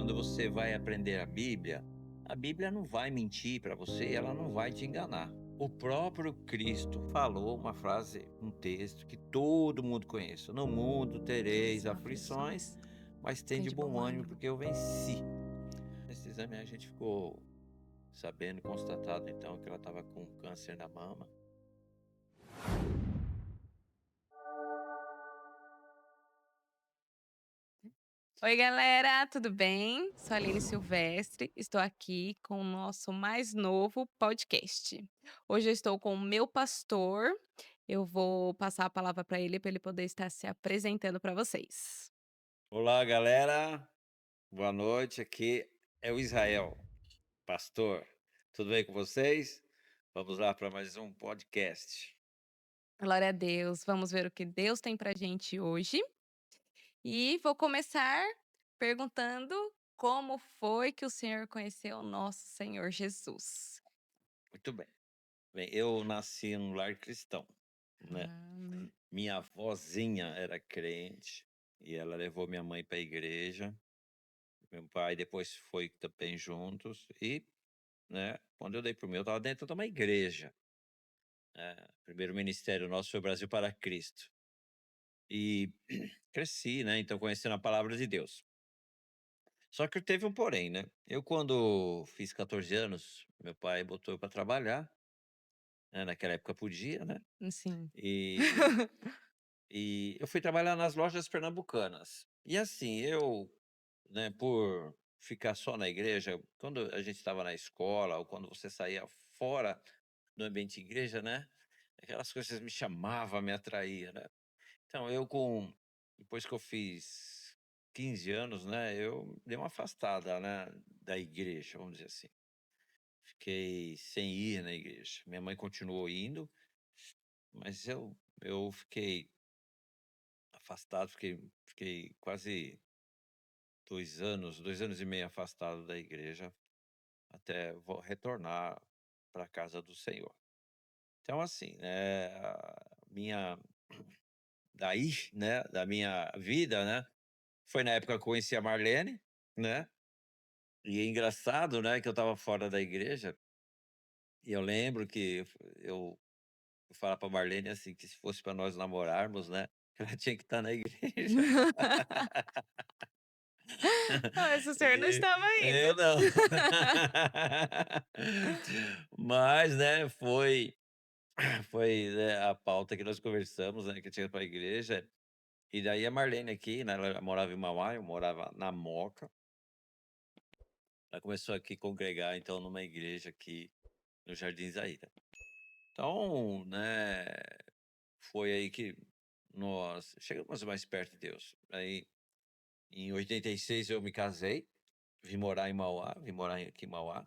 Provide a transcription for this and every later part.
quando você vai aprender a Bíblia não vai mentir para você, ela não vai te enganar. O próprio Cristo falou uma frase, um texto que todo mundo conhece: "No mundo tereis São aflições, aflições, mas tem tende de bom bom ânimo, ânimo. porque eu venci". Nesse exame a gente ficou sabendo, constatado então, que ela estava com câncer na mama. Oi, galera, tudo bem? Sou a Aline Silvestre, estou aqui com o nosso mais novo podcast. Hoje eu estou com o meu pastor, eu vou passar a palavra para ele poder estar se apresentando para vocês. Olá, galera, boa noite, aqui é o Israel, pastor. Tudo bem com vocês? Vamos lá para mais um podcast. Glória a Deus, vamos ver o que Deus tem pra gente hoje. E vou começar perguntando como foi que o senhor conheceu o nosso Senhor Jesus? Muito bem. Bem, eu nasci num lar cristão, né. Ah, Minha avózinha era crente e ela levou minha mãe para a igreja. Meu pai depois foi também juntos e, né, quando eu dei para o meu, eu estava dentro de uma igreja. Primeiro ministério nosso foi Brasil para Cristo. E cresci, né, então conhecendo a palavra de Deus. Só que teve um porém, né, eu quando fiz 14 anos, meu pai botou eu para trabalhar, né, naquela época podia, né, sim. e eu fui trabalhar nas lojas pernambucanas. E assim, eu, né, por ficar só na igreja, quando a gente estava na escola ou quando você saía fora do ambiente de igreja, né, aquelas coisas me chamavam, me atraía, né. Então eu depois que eu fiz 15 anos, né, eu dei uma afastada, né, da igreja, vamos dizer assim. Fiquei sem ir na igreja. Minha mãe continuou indo, mas eu fiquei afastado, fiquei quase 2 anos e meio afastado da igreja, até retornar para a casa do Senhor. Então assim, a minha daí, né, da minha vida, né, foi na época que eu conheci a Marlene, né, e é engraçado, né, que eu estava fora da igreja, e eu lembro que eu falava pra Marlene, assim, que se fosse para nós namorarmos, né, ela tinha que estar na igreja. Mas o senhor não E estava indo. eu não. Mas, né, foi, né, a pauta que nós conversamos, né, que eu tinha para a igreja, e daí a Marlene aqui, né, ela morava em Mauá, eu morava na Moca, ela começou aqui congregar, então, numa igreja aqui no Jardim Zaira. Então, né, foi aí que nós chegamos mais perto de Deus. Aí, em 86 eu me casei, vim morar em Mauá, vim morar aqui em Mauá.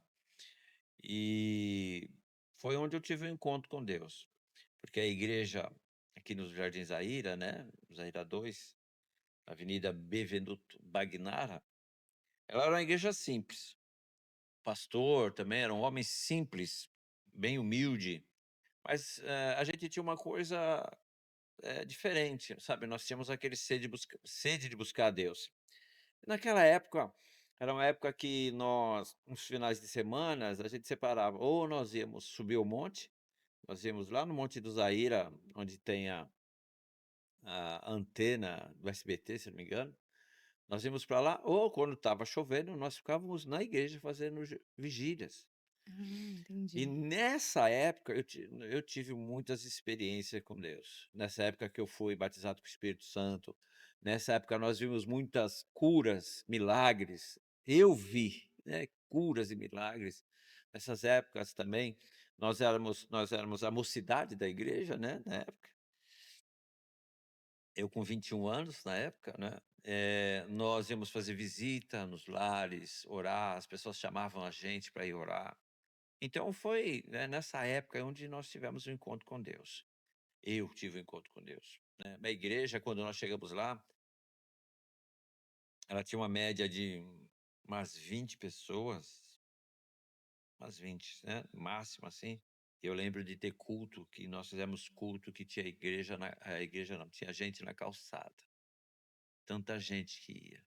E foi onde eu tive um encontro com Deus, porque a igreja aqui nos Jardins Zaira, né, Zaira 2, Avenida Bevenuto Bagnara, ela era uma igreja simples. O pastor também era um homem simples, bem humilde, mas, a gente tinha uma coisa, diferente, sabe, nós tínhamos aquele sede de buscar a Deus. Naquela época, era uma época que nós, nos finais de semanas, a gente separava, ou nós íamos subir o monte. Nós íamos lá no Monte do Zaira, onde tem a antena do SBT, se não me engano. Nós íamos para lá, ou quando estava chovendo, nós ficávamos na igreja fazendo vigílias. E Entendi. nessa época eu tive muitas experiências com Deus. Nessa época que eu fui batizado com o Espírito Santo, nessa época nós vimos muitas curas, milagres. Eu vi, né, curas e milagres. Nessas épocas também, nós éramos a mocidade da igreja, né, na época. Eu com 21 anos na época, né, nós íamos fazer visita nos lares, orar, as pessoas chamavam a gente para ir orar. Então foi, né, nessa época onde nós tivemos um encontro com Deus. Eu tive um encontro com Deus, né. A igreja, quando nós chegamos lá, ela tinha uma média de umas 20 pessoas, umas 20, né, máximo, assim. Eu lembro de ter culto, que nós fizemos culto que tinha igreja não, tinha gente na calçada, tanta gente que ia.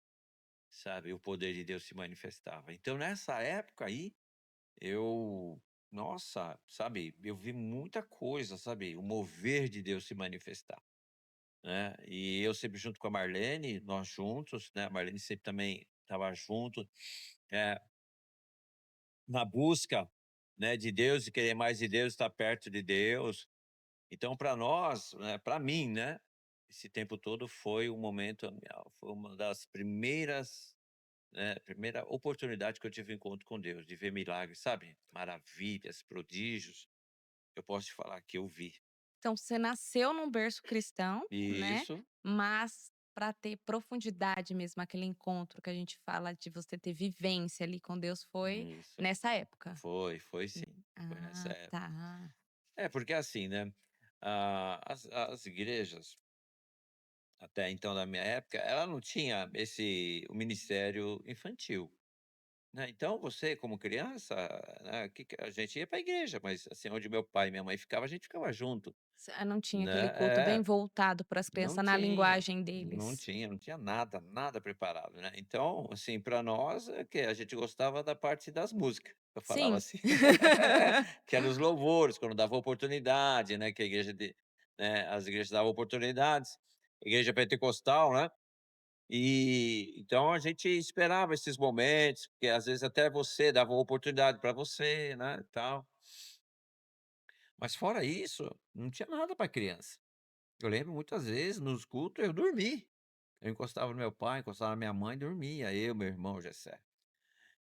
sabe, o poder de Deus se manifestava. Então nessa época aí, eu nossa, sabe, eu vi muita coisa, sabe, o mover de Deus se manifestar, né. E eu sempre junto com a Marlene, nós juntos, né, a Marlene sempre também estava junto, eh, na busca, né, de Deus, e querer mais de Deus, estar perto de Deus. Então para nós, né, para mim, né, esse tempo todo foi um momento, foi uma das primeiras, né, primeira oportunidade que eu tive um encontro com Deus, de ver milagres, sabe, maravilhas, prodígios, eu posso te falar que eu vi. Então você nasceu num berço cristão, né, Isso, mas para ter profundidade mesmo, aquele encontro que a gente fala de você ter vivência ali com Deus foi isso. nessa época? Foi sim, foi nessa Ah, época. tá. É, porque assim, né, as igrejas, até então da minha época, ela não tinha o ministério infantil. Né, então você como criança, né, que a gente ia para a igreja, mas, assim, onde meu pai e minha mãe ficava, a gente ficava junto, Não tinha aquele né. culto bem É, voltado para as não crianças na tinha, linguagem não deles. tinha, não tinha nada, nada preparado, né. Então, assim, para nós, que a gente gostava da parte das músicas, eu falava Sim. assim, que era os louvores, quando dava oportunidade, né, que a igreja né, as igrejas davam oportunidades, igreja pentecostal, né. E, então a gente esperava esses momentos, porque às vezes até você dava uma oportunidade para você, né, tal. Mas fora isso, não tinha nada para criança. Eu lembro muitas vezes nos cultos eu dormi. Eu encostava no meu pai, encostava na minha mãe, dormia, eu, meu irmão Jessé.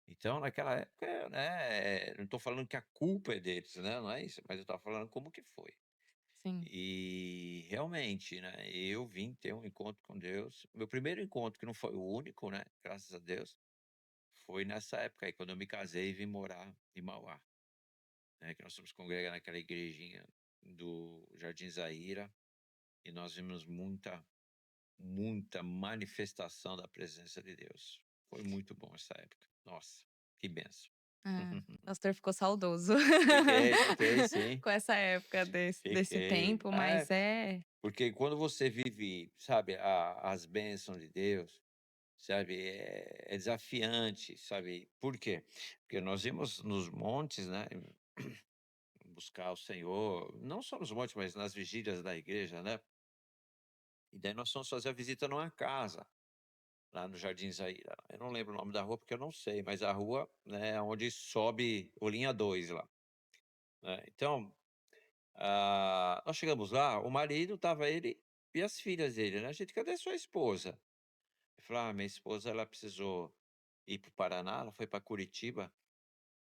Então naquela época, né, não estou falando que a culpa é deles, né, não é isso, mas eu estava falando como que foi. Sim. E realmente, né, eu vim ter um encontro com Deus, meu primeiro encontro, que não foi o único, né, graças a Deus. Foi nessa época aí, quando eu me casei e vim morar em Mauá, né, que nós fomos congregar naquela igrejinha do Jardim Zaira, e nós vimos muita manifestação da presença de Deus. Foi muito bom essa época. Nossa, que benção. Ah, o pastor ficou saudoso Fiquei sim, com essa época desse fiquei. tempo, É, mas é porque quando você vive, sabe, as bênçãos de Deus, sabe, é desafiante, sabe. Por quê? Porque nós vimos nos montes, né, buscar o Senhor, não só nos montes, mas nas vigílias da igreja, né. E daí nós fomos fazer a visita numa casa, lá no Jardim Zaira. Eu não lembro o nome da rua, porque eu não sei, mas a rua, né, onde sobe o linha 2 lá, né. Então, nós chegamos lá, o marido estava ele e as filhas dele, né. A gente: "Cadê sua esposa?" Ele falou: "Ah, minha esposa ela precisou ir para o Paraná, ela foi para Curitiba,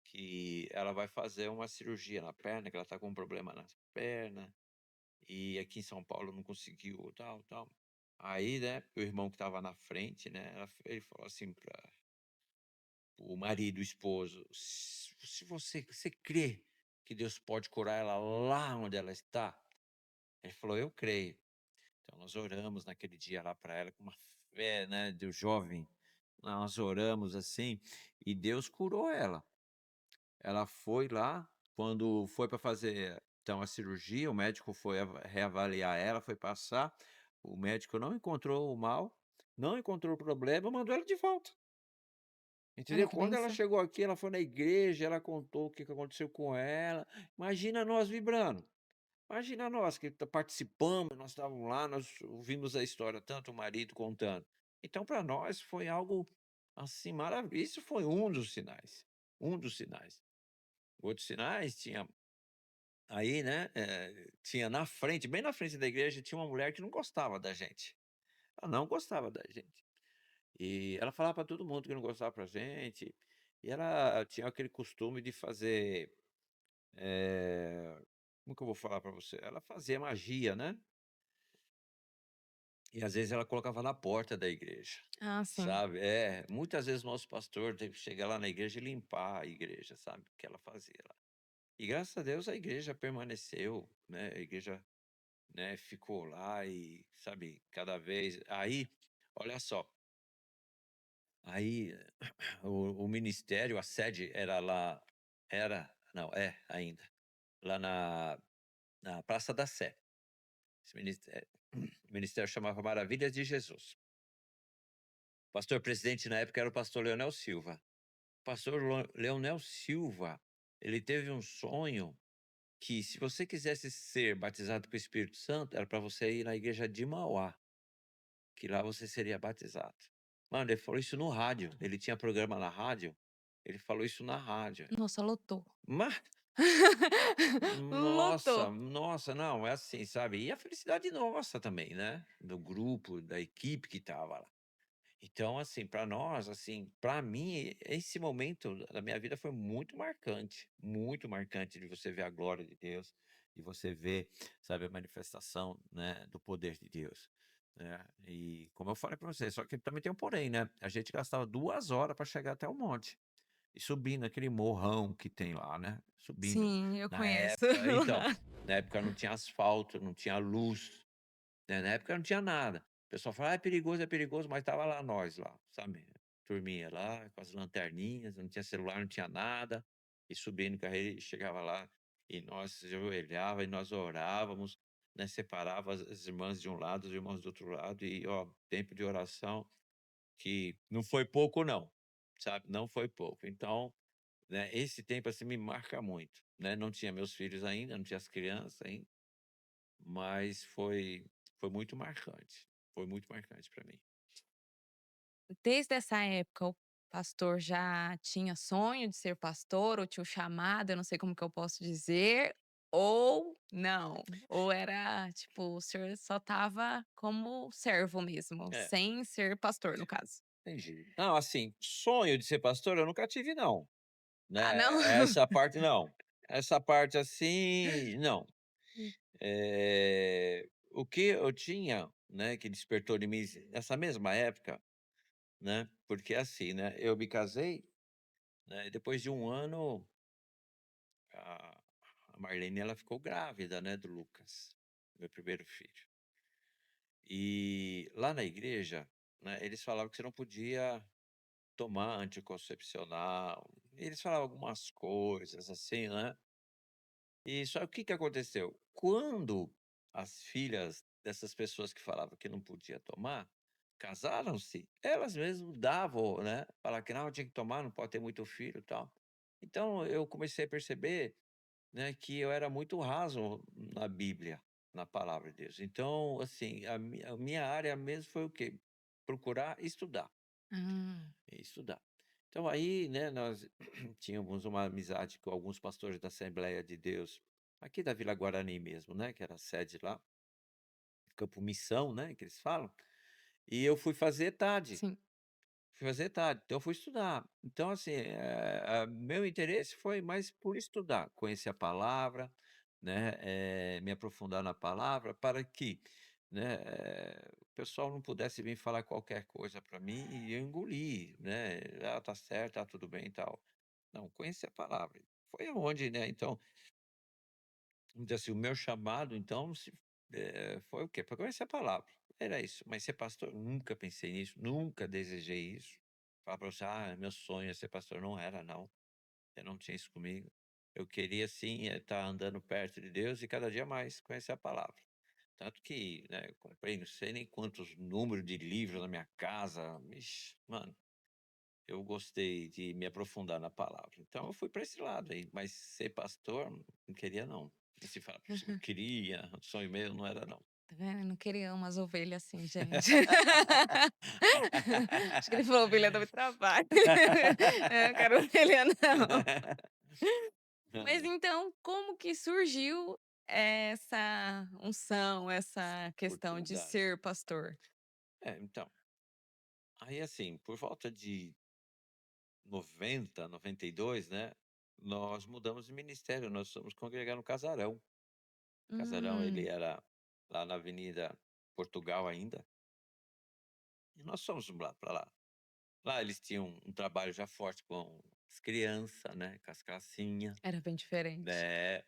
que ela vai fazer uma cirurgia na perna, que ela está com um problema na perna. E aqui em São Paulo não conseguiu, tal, tal." Aí, né, o irmão que estava na frente, né, ele falou assim para o marido, o esposo: Se você crê que Deus pode curar ela lá onde ela está?" Ele falou: "Eu creio." Então nós oramos naquele dia lá para ela com uma fé, né, do jovem. Nós oramos assim, e Deus curou ela. Ela foi lá, quando foi para fazer, então, a cirurgia, o médico foi reavaliar ela, foi passar, o médico não encontrou o mal, não encontrou o problema, mandou ela de volta, olha entendeu. que Quando ela benção. chegou aqui, ela foi na igreja, ela contou o que que aconteceu com ela, imagina nós vibrando, imagina nós que participamos, nós estávamos lá, nós ouvimos a história, tanto o marido contando. Então para nós foi algo, assim, maravilhoso. Isso foi um dos sinais, um dos sinais. Outros sinais tinha aí, né, tinha na frente, bem na frente da igreja, tinha uma mulher que não gostava da gente. Ela não gostava da gente. E ela falava para todo mundo que não gostava pra gente, e ela tinha aquele costume de fazer, como que eu vou falar para você? Ela fazia magia, né, e às vezes ela colocava na porta da igreja, Ah, sim. sabe. É, muitas vezes o nosso pastor teve que chegar lá na igreja e limpar a igreja, sabe, o que ela fazia lá. E graças a Deus a igreja permaneceu, né, a igreja, né, ficou lá e, sabe, cada vez aí, olha só, aí o ministério, a sede era lá, era não, é ainda, lá na Praça da Sé. Esse ministério o ministério chamava Maravilhas de Jesus. O pastor presidente na época era o pastor Leonel Silva. O pastor Leonel Silva, ele teve um sonho que se você quisesse ser batizado com o Espírito Santo, era para você ir na igreja de Mauá, que lá você seria batizado. Mano, ele falou isso no rádio, ele tinha programa na rádio, ele falou isso na rádio. Nossa, lotou. Mas nossa, Lotou. nossa, não, é assim, sabe, e a felicidade nossa também, né, do grupo, da equipe que estava lá. Então, assim, para nós, assim, para mim, esse momento da minha vida foi muito marcante de você ver a glória de Deus, de você ver, sabe, a manifestação, né, do poder de Deus, né. E como eu falei para você, só que também tem um porém, né, a gente gastava 2 horas para chegar até o monte, e subindo aquele morrão que tem lá, né, subindo. Sim, eu Na conheço. época então, na época não tinha asfalto, não tinha luz. Né, na época não tinha nada. O pessoal fala: "Ah, é perigoso", mas tava lá nós lá, sabe. Turminha lá com as lanterninhas, não tinha celular, não tinha nada, e subindo carreira e chegava lá, e nós se ajoelhava e nós orávamos, né, separava as irmãs de um lado, os irmãos do outro lado e, ó, tempo de oração que não foi pouco não, sabe, não foi pouco. Então, né, esse tempo, assim, me marca muito, né. Não tinha meus filhos ainda, não tinha as crianças ainda, mas foi muito marcante para mim. Desde essa época, o pastor já tinha sonho de ser pastor ou tinha o chamado, eu não sei como que eu posso dizer, ou não? Ou era, tipo, o senhor só estava como servo mesmo, É, sem ser pastor, no caso? entendi. Não, assim, sonho de ser pastor eu nunca tive não, Ah, né, não? essa parte não. Essa parte, assim, não. O que eu tinha, né, que despertou em mim nessa mesma época, né, porque assim, né, eu me casei, né, e depois de 1 ano a a Marlene ela ficou grávida, né, do Lucas, meu primeiro filho. E lá na igreja, né, eles falavam que você não podia tomar anticoncepcional, eles falavam algumas coisas assim, né. E só o que que aconteceu? Quando as filhas dessas pessoas que falavam que não podia tomar, casaram-se, elas mesmas davam, né, falavam que: "Não, tinha que tomar, não pode ter muito filho, e tal". Então eu comecei a perceber, né, que eu era muito raso na Bíblia, na palavra de Deus. Então, assim, a minha área mesmo foi o quê? Procurar estudar. Ah, Estudar. Então aí, né, nós tínhamos uma amizade com alguns pastores da Assembleia de Deus, aqui da Vila Guarani mesmo, né, que era a sede lá, Campo Missão, né, que eles falam, e eu sim. fui fazer ETAD, então eu fui estudar. Então assim, meu interesse foi mais por estudar, conhecer a palavra, né, me aprofundar na palavra para que, né, o pessoal não pudesse vir falar qualquer coisa para mim e eu engolir, né, "Ah, tá certo, tá tudo bem e tal". Não, conhecer a palavra. Foi aonde, né, então, vamos dizer assim, o meu chamado então foi o quê? Para conhecer a palavra, era isso. Mas ser pastor, nunca pensei nisso, nunca desejei isso. Falar pra você: "Ah, meu sonho é ser pastor", não era não, eu não tinha isso comigo. Eu queria sim, estar andando perto de Deus e cada dia mais conhecer a palavra. Tanto que, né, eu comprei não sei nem quantos números de livros na minha casa, ixi, mano, eu gostei de me aprofundar na palavra. Então eu fui para esse lado aí, mas ser pastor, não queria não. E se fala pra você: "Eu queria", sonho meu não era não. Tá vendo? Eu não queria umas ovelhas assim, gente. Acho que ele falou: "Ovelha dá muito trabalho". Eu não quero ovelha não. Mas então, como que surgiu essa unção, essa questão de Oportunidade. ser pastor? Então, aí assim, por volta de 92, né, nós mudamos de ministério, nós fomos congregar no Casarão. Casarão ele Hum, era lá na Avenida Portugal ainda, e nós fomos lá para lá. Lá eles tinham um trabalho já forte com as crianças, né, com as classinha, era bem diferente. né.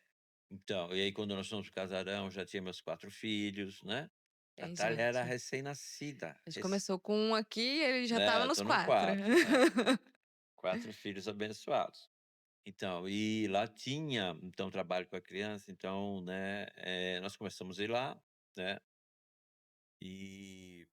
Então, e aí quando nós fomos para Casarão, já tinha meus 4 filhos, né. E aí, Natália era gente, recém-nascida, a gente começou com um aqui, ele já estava né, nos tô no 4. 4, 4 filhos abençoados. Então, e lá tinha, então, trabalho com a criança, então, né, nós começamos a ir lá, né, e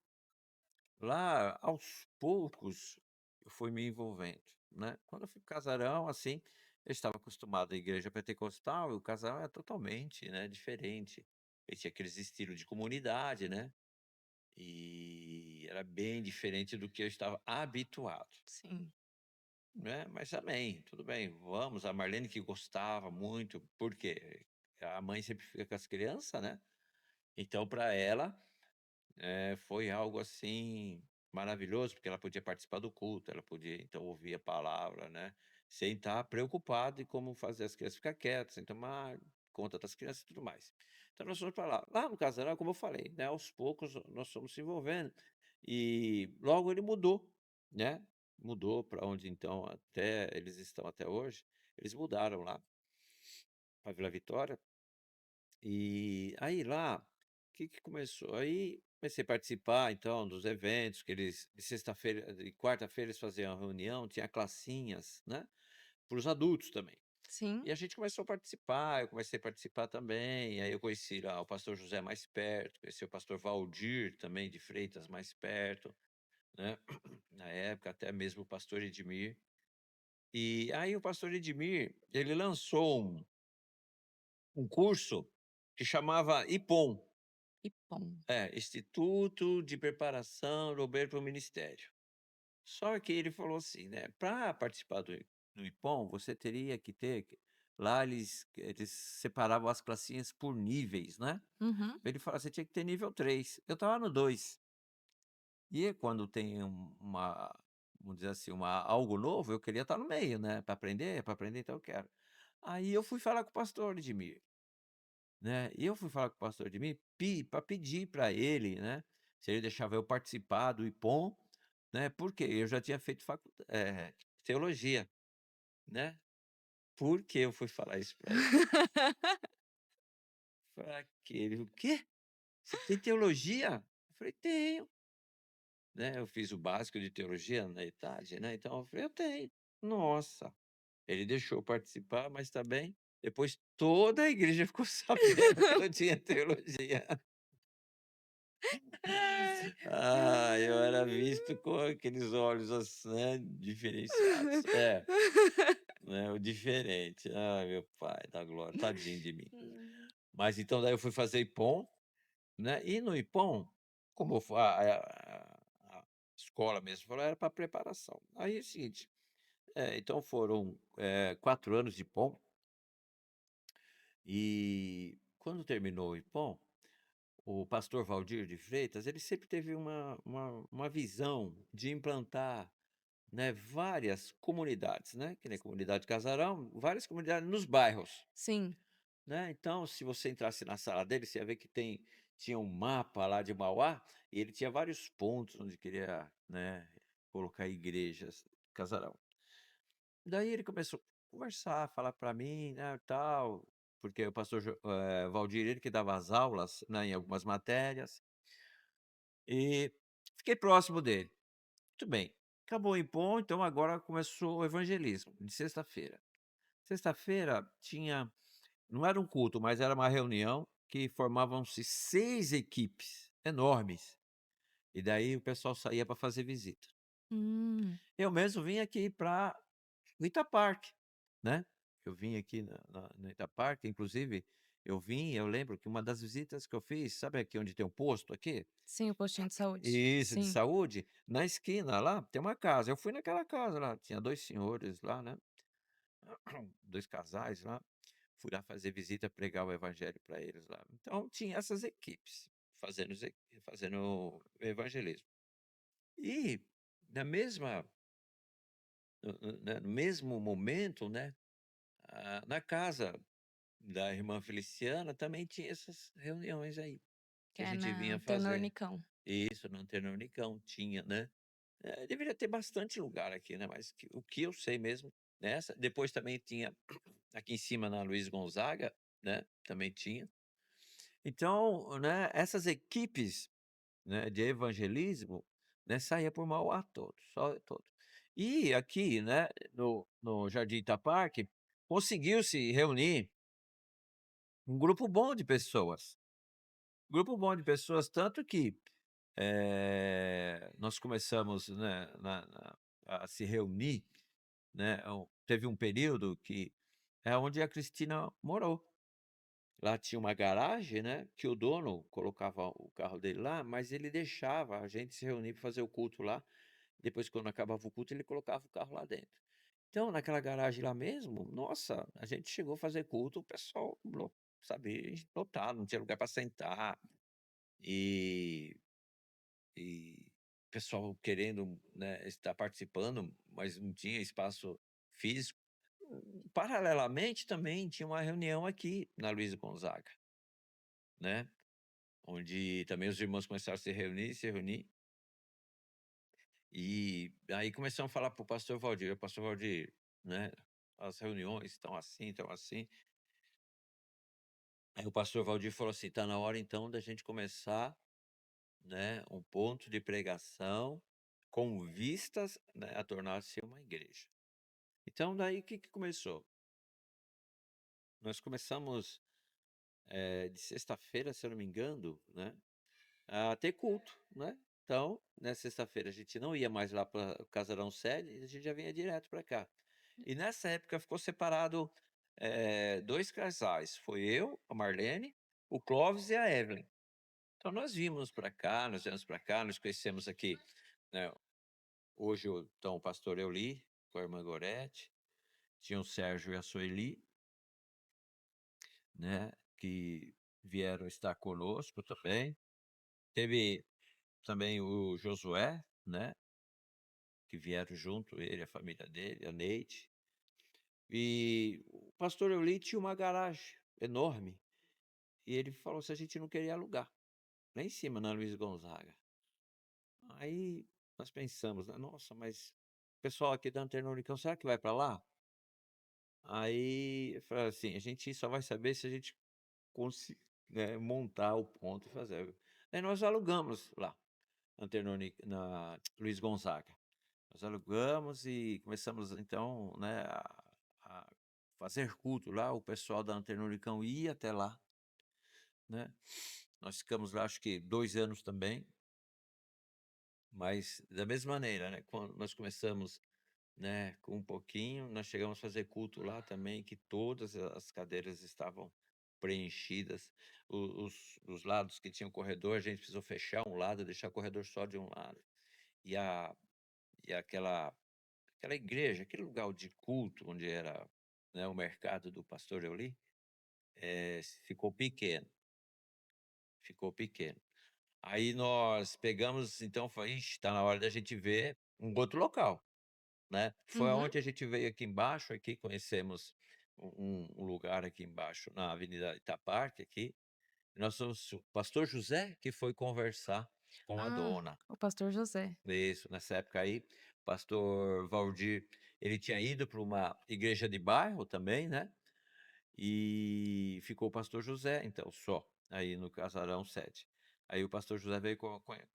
lá, aos poucos, eu fui me envolvendo, né. Quando eu fui para o casarão, assim, eu estava acostumado à igreja pentecostal e o casarão é totalmente, né, diferente. Ele tinha aqueles estilos de comunidade, né, e era bem diferente do que eu estava habituado, Sim. né. Mas amém, tudo bem, vamos. A Marlene que gostava muito, porque a mãe sempre fica com as crianças, né, então para ela foi algo, assim, maravilhoso, porque ela podia participar do culto, ela podia, então, ouvir a palavra, né, sem estar preocupado em como fazer as crianças ficar quietas, sem tomar conta das crianças e tudo mais. Então nós fomos para lá. Lá no casarão, como eu falei, né, aos poucos nós fomos se envolvendo, e logo ele mudou, né, mudou para onde então até eles estão até hoje, eles mudaram lá para Vila Vitória. E aí lá, o que que começou? Aí comecei a participar então dos eventos que eles de sexta-feira de quarta-feira eles faziam uma reunião, tinha classinhas, né, para os adultos também. Sim. E a gente começou a participar, eu comecei a participar também, aí eu conheci lá o pastor José mais perto, conheci o pastor Valdir também de Freitas mais perto, né, na época, até mesmo o pastor Edmir. E aí o pastor Edmir, ele lançou um curso que chamava IPOM. E pom. É, Instituto de Preparação do Obreiro para o Ministério. Só que ele falou assim, né, para participar do IPOM, você teria que ter lá eles separavam as classinhas por níveis, né. Uhum. Ele falou: "Você tinha que ter nível 3. Eu estava no 2. E quando tem uma, vamos dizer assim, algo novo, eu queria estar no meio, né, para aprender, então eu quero. Aí eu fui falar com o pastor Edmir. Né, e eu fui falar com o pastor de mim, para pedir para ele, né, se ele deixava eu participar do IPOM, né, porque eu já tinha feito teologia, né. Por que eu fui falar isso para ele? Pra quê? Ele: "O quê? Você tem teologia?" Eu falei: "Tenho", né, eu fiz o básico de teologia na idade, né, então eu falei: "Eu tenho". Nossa, ele deixou eu participar, mas também depois toda a igreja ficou sabendo que eu tinha teologia. Ah, eu era visto com aqueles olhos, assim, né, diferenciados. É, né, o diferente. Ai, meu pai da glória, tadinho de mim. Mas então daí eu fui fazer IPOM, né, e no IPOM, como eu fa a escola mesmo falou, era para preparação. Aí é o seguinte, então foram, 4 anos de IPOM, e quando terminou o IPOM, o pastor Valdir de Freitas, ele sempre teve uma visão de implantar, né, várias comunidades, né, que nem comunidade Casarão, várias comunidades nos bairros, Sim. né. Então, se você entrasse na sala dele, você ia ver que tinha um mapa lá de Mauá, e ele tinha vários pontos onde queria, né, colocar igrejas, Casarão. Daí ele começou a conversar, falar para mim, né, tal, porque o pastor Valdir, ele que dava as aulas, né, em algumas matérias, e fiquei próximo dele. Muito bem, acabou o Impom, então agora começou o evangelismo, de sexta-feira. Sexta-feira tinha, não era um culto, mas era uma reunião que formavam-se 6 equipes enormes, e daí o pessoal saía para fazer visita. Hum. Eu mesmo vim aqui para o Itaparque, né, eu vim aqui no Itaparque, inclusive eu lembro que uma das visitas que eu fiz, sabe aqui onde tem um posto aqui? Sim, o postinho de saúde. Isso, de Sim. saúde, na esquina lá tem uma casa, eu fui naquela casa lá, tinha 2 senhores lá, né, 2 casais lá, fui lá fazer visita, pregar o evangelho para eles lá. Então tinha essas equipes fazendo evangelismo. E na mesma no mesmo momento, né, na casa da irmã Feliciana também tinha essas reuniões aí, Que que a é gente na vinha Tenor fazer. Unicão. Isso, no Antenor Unicão tinha, né. Deveria ter bastante lugar aqui, né, mas o que eu sei mesmo, nessa depois também tinha aqui em cima na Luiz Gonzaga, né, também tinha. Então, né, essas equipes, né, de evangelismo, né, saía por Mauá todo, só todo. E aqui, né, no Jardim Itaparque, conseguiu-se reunir um grupo bom de pessoas, tanto que, nós começamos, né, a se reunir, né, teve um período que é onde a Cristina morou. Lá tinha uma garagem, né, que o dono colocava o carro dele lá, mas ele deixava a gente se reunir para fazer o culto lá. Depois, quando acabava o culto, ele colocava o carro lá dentro. Então, naquela garagem lá mesmo, nossa, a gente chegou a fazer culto, o pessoal, sabe, lotado, não tinha lugar para sentar. E, e o pessoal querendo, né, estar participando, mas não tinha espaço físico. Paralelamente, também tinha uma reunião aqui na Luiz Gonzaga, né? Onde também os irmãos começaram a se reunir, e aí começamos a falar para o pastor Valdir: "Pastor Valdir, né, as reuniões estão assim, estão assim". Aí o pastor Valdir falou assim: "Tá na hora então da gente começar, né, um ponto de pregação com vistas, né, a tornar-se uma igreja". Então daí o que que começou? Nós começamos, de sexta-feira, se eu não me engano, né, a ter culto, né. Então, na sexta-feira a gente não ia mais lá para o casarão sede, a gente já vinha direto para cá. E nessa época ficou separado, 2 casais, foi eu, a Marlene, o Clóvis e a Evelyn. Então nós vimos para cá, nós viemos para cá, nós conhecemos aqui, né, hoje o pastor Euli, com a irmã Gorete, tinha o Sérgio e a Sueli, né, que vieram estar conosco também. Teve também o Josué, né, que vieram junto, ele e a família dele, a Neide. E o pastor Euli tinha uma garagem enorme, e ele falou se a gente não queria alugar, lá em cima, na Luiz Gonzaga. Aí nós pensamos, né: "Nossa, mas o pessoal aqui da Antena Unicão, será que vai para lá?". Aí eu falei assim: "A gente só vai saber se a gente conseguir, né, montar o ponto e fazer". Aí nós alugamos lá, Antena na Luiz Gonzaga. Nós alugamos e começamos então, né, a fazer culto lá, o pessoal da Antena Unicão ia até lá, né. Nós ficamos lá acho que 2 anos também, mas da mesma maneira, né, quando nós começamos, né, com um pouquinho, nós chegamos a fazer culto lá também, que todas as cadeiras estavam preenchidas. Os lados que tinham corredor, a gente precisou fechar um lado, deixar o corredor só de um lado. E a e aquela igreja, aquele lugar de culto onde era, né, o mercado do pastor Euli, ficou pequeno, ficou pequeno. Aí nós pegamos, então foi: "Ixi, tá na hora da gente ver um outro local", né. Foi Uhum. aonde a gente veio aqui embaixo, aqui conhecemos um lugar aqui embaixo na Avenida Itaparque aqui, e nós fomos o pastor José que foi conversar com a Ah, dona. o pastor José. Isso, nessa época aí, pastor Valdir, ele tinha ido para uma igreja de bairro também, né, e ficou o pastor José, então, só, aí no casarão 7. Aí o pastor José veio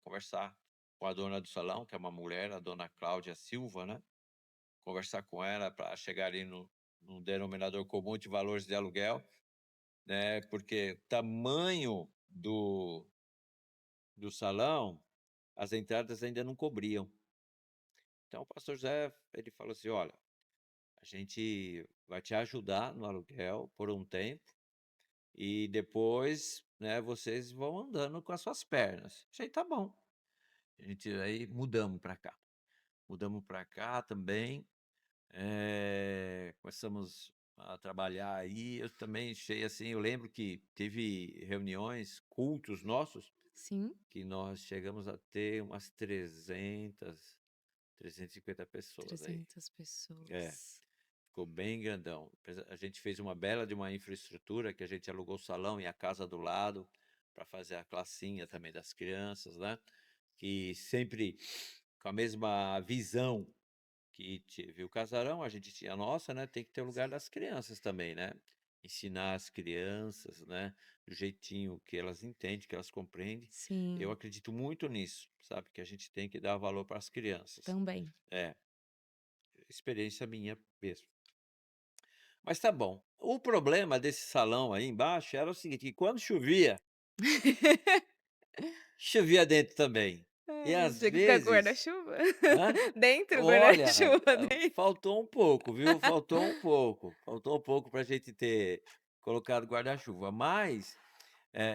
conversar com a dona do salão, que é uma mulher, a dona Cláudia Silva, né, conversar com ela para chegar ali no denominador comum de valores de aluguel, né, porque o tamanho do salão, as entradas ainda não cobriam. Então o pastor José, ele falou assim: "Olha, a gente vai te ajudar no aluguel por um tempo e depois, né, vocês vão andando com as suas pernas". Achei: "Tá bom". A gente aí mudamos para cá. Mudamos para cá também, começamos a trabalhar aí, eu também achei assim, eu lembro que teve reuniões, cultos nossos, Sim, que nós chegamos a ter umas 350 pessoas aí. 300 É. pessoas. Ficou bem grandão. A gente fez uma bela de uma infraestrutura, que a gente alugou o salão e a casa do lado, para fazer a classinha também das crianças, né, que sempre com a mesma visão que tive o casarão, a gente tinha a nossa, né, tem que ter o lugar das crianças também, né. Ensinar as crianças, né, do jeitinho que elas entendem, que elas compreendem. Eu Sim, acredito muito nisso, sabe, que a gente tem que dar valor para as crianças. também. É, experiência minha mesmo. Mas tá bom. O problema desse salão aí embaixo era o seguinte, que quando chovia, chovia dentro também. E Ai, às tinha que ficar com vezes guarda-chuva? hã? Dentro do Olha, guarda-chuva, dentro. faltou um pouco, viu, faltou um pouco pra gente ter colocado guarda-chuva, mas,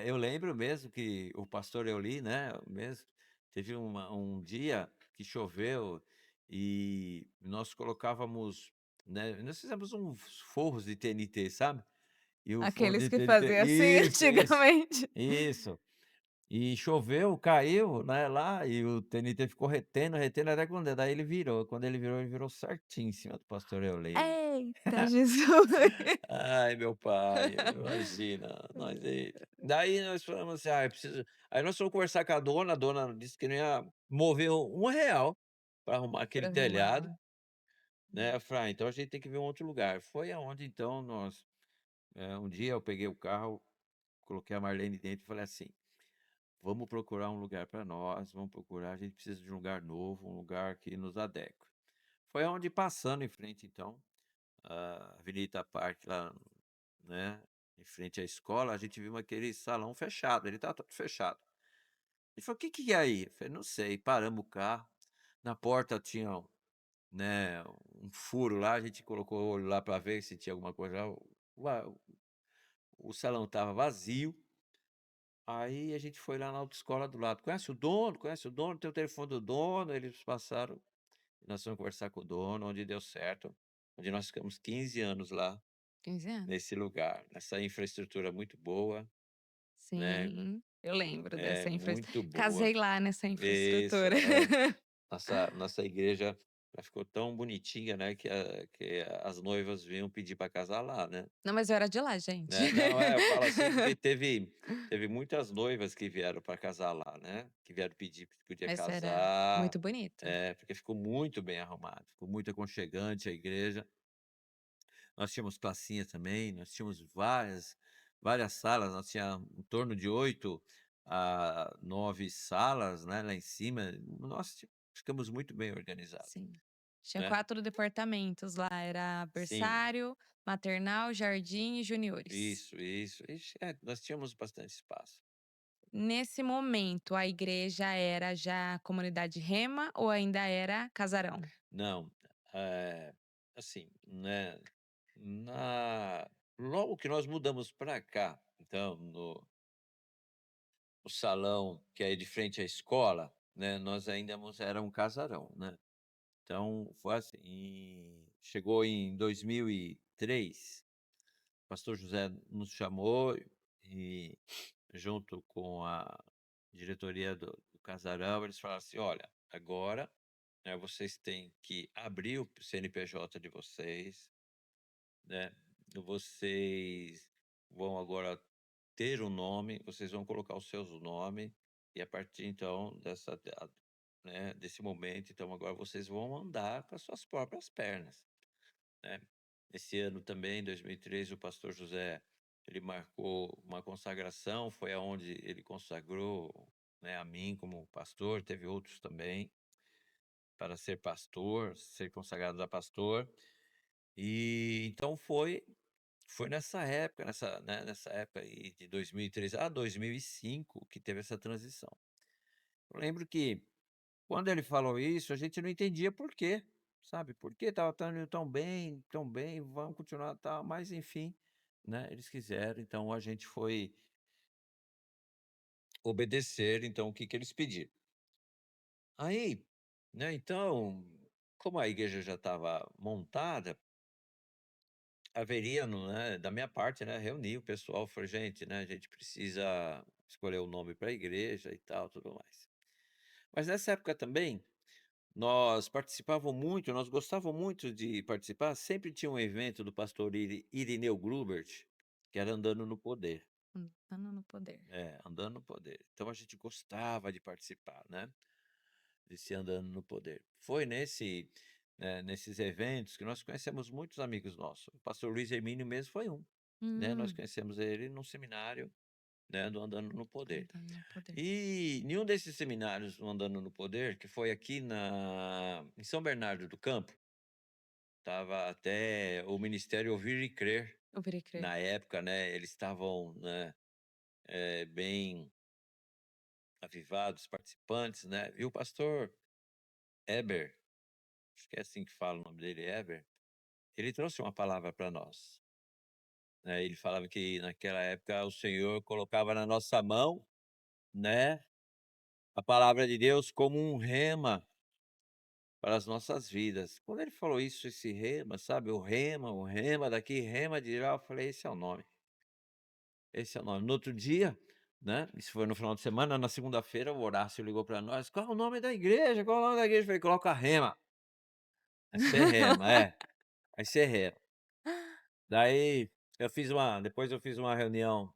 eu lembro mesmo que o pastor Euli, né, mesmo, teve um dia que choveu e nós colocávamos, né, nós fizemos uns forros de TNT, sabe? E o forro Aqueles de que TNT faziam assim isso, antigamente. isso. E choveu, caiu, né, lá, e o TNT ficou retendo, retendo até quando daí ele virou certinho em cima do pastor Eulei. Eita Jesus! Ai, meu pai, imagina, nós aí daí nós falamos assim: "Ah, eu preciso", aí nós fomos conversar com a dona disse que não ia mover R$ 1 para arrumar aquele Pra telhado, arrumar. né, eu falei: "Ah, então a gente tem que ver um outro lugar". Foi aonde então nós, um dia eu peguei o carro, coloquei a Marlene dentro e falei assim: "Vamos procurar um lugar para nós, vamos procurar, a gente precisa de um lugar novo, um lugar que nos adeque". Foi aonde passando em frente então, a Avenida Parque lá, né, em frente à escola, a gente viu aquele salão fechado, ele estava todo fechado. Ele falou: "Que é aí?" Eu falei: "Não sei", paramos o carro, na porta tinha, né, um furo lá, a gente colocou o olho lá para ver se tinha alguma coisa lá, o salão estava vazio. Aí a gente foi lá na autoescola do lado: "Conhece o dono? Conhece o dono? Tem o telefone do dono?" Eles passaram, nós fomos conversar com o dono, onde deu certo, onde nós ficamos 15 anos lá, 15 anos. nesse lugar, nessa infraestrutura muito boa, né, Sim, eu lembro é dessa muito boa. casei lá nessa Isso, infraestrutura. nossa igreja, ela ficou tão bonitinha, né, que as noivas vinham pedir para casar lá, né. Não, mas eu era de lá, gente. Né, não, eu falo assim, porque teve muitas noivas que vieram para casar lá, né, que vieram pedir se podia Mas era casar, muito bonito. porque ficou muito bem arrumado, ficou muito aconchegante a igreja. Nós tínhamos pracinha também, nós tínhamos várias salas, nós tinha em torno de 8 a 9 salas, né, lá em cima. Nós ficamos muito bem organizados, Sim. Tinha né. 4 departamentos lá, era Sim, berçário, maternal, jardim e juniores. isso. Ixi, nós tínhamos bastante espaço. Nesse momento, a igreja era já comunidade Rema ou ainda era casarão? Não, assim, né, na logo que nós mudamos para cá, então no salão que é de frente à escola, né, nós ainda era um casarão, né. Então foi assim, chegou em 2003, o pastor José nos chamou e junto com a diretoria do casarão, eles falaram assim: "Olha, agora, né, vocês têm que abrir o CNPJ de vocês, né, vocês vão agora ter um nome, vocês vão colocar os seus nome, e a partir então desse momento, então agora vocês vão andar com as suas próprias pernas", né. Esse ano também, em 2003, o pastor José, ele marcou uma consagração, foi aonde ele consagrou, né, a mim como pastor, teve outros também, para ser pastor, ser consagrado a pastor. E então foi nessa época, nessa época aí de 2003 a 2005 que teve essa transição. Eu lembro que quando ele falou isso, a gente não entendia por quê, sabe, por que estava indo tão bem, vamos continuar tal, mas enfim, né, eles quiseram, então a gente foi obedecer, então o que que eles pediram. Aí, né, então, como a igreja já estava montada, haveria, né, da minha parte, né, reunir o pessoal, falei: "Gente, né, a gente precisa escolher o nome para a igreja e tal, tudo mais". Mas nessa época também, nós gostávamos muito de participar, sempre tinha um evento do pastor Irineu Grubert, que era Andando no Poder. Andando no poder. É, Andando no Poder. Então a gente gostava de participar, né, desse Andando no Poder. Foi nesses eventos que nós conhecemos muitos amigos nossos. O pastor Luiz Hermínio mesmo foi um, né, nós Hum, conhecemos ele num seminário, né, do Andando no Poder. andando no poder. E nenhum desses seminários do Andando no Poder, que foi aqui em São Bernardo do Campo, estava até o Ministério Ouvir e Crer, Eu virei crer. na época, né, eles estavam, né, bem avivados, participantes, né. E o pastor Heber, acho que é assim que fala o nome dele, Heber, ele trouxe uma palavra para nós, né. Ele falava que naquela época o Senhor colocava na nossa mão, né, a palavra de Deus como um rema para as nossas vidas. Quando ele falou isso, esse rema, sabe, o rema daqui, rema de lá, eu falei: "Esse é o nome, esse é o nome". No outro dia, né, isso foi no final de semana, na segunda-feira o Horácio ligou para nós: "Qual é o nome da igreja? Qual é o nome da igreja?" Eu falei: "Coloca rema, vai ser rema, é, vai ser rema". Daí depois eu fiz uma reunião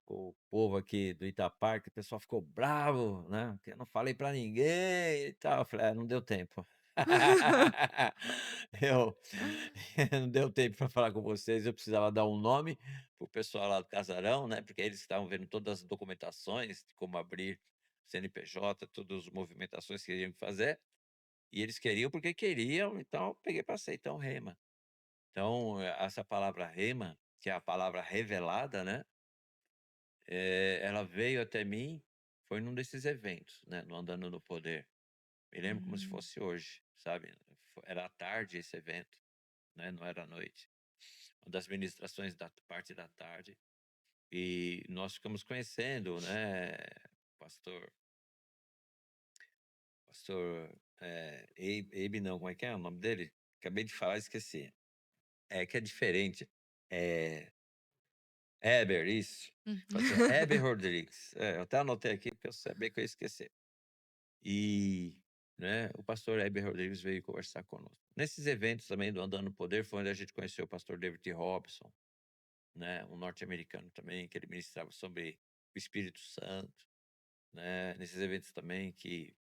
com o povo aqui do Itaparque, o pessoal ficou bravo, né, que eu não falei pra ninguém e tal, eu falei: não deu tempo". Eu não deu tempo para falar com vocês, eu precisava dar um nome para o pessoal lá do casarão, né, porque eles estavam vendo todas as documentações de como abrir CNPJ, todas as movimentações que teriam que fazer, e eles queriam porque queriam, então eu peguei e passei, então rema. Então, essa palavra rema, que é a palavra revelada, né, ela veio até mim, foi num desses eventos, né, no Andando no Poder. Me lembro como se Hum, fosse hoje, sabe, era à tarde esse evento, né, não era à noite. Uma das ministrações da parte da tarde, e nós ficamos conhecendo, né, pastor pastor, Abe não, como é que é o nome dele? Acabei de falar, esqueci. É que é diferente. É Heber, isso. hum. Pastor Heber Rodrigues. É, eu até anotei aqui, porque eu sabia que eu ia esquecer. E, né, o pastor Heber Rodrigues veio conversar conosco. Nesses eventos também do Andando no Poder, foi onde a gente conheceu o pastor David T. Robson, né, um norte-americano também, que ele ministrava sobre o Espírito Santo, né, nesses eventos também que,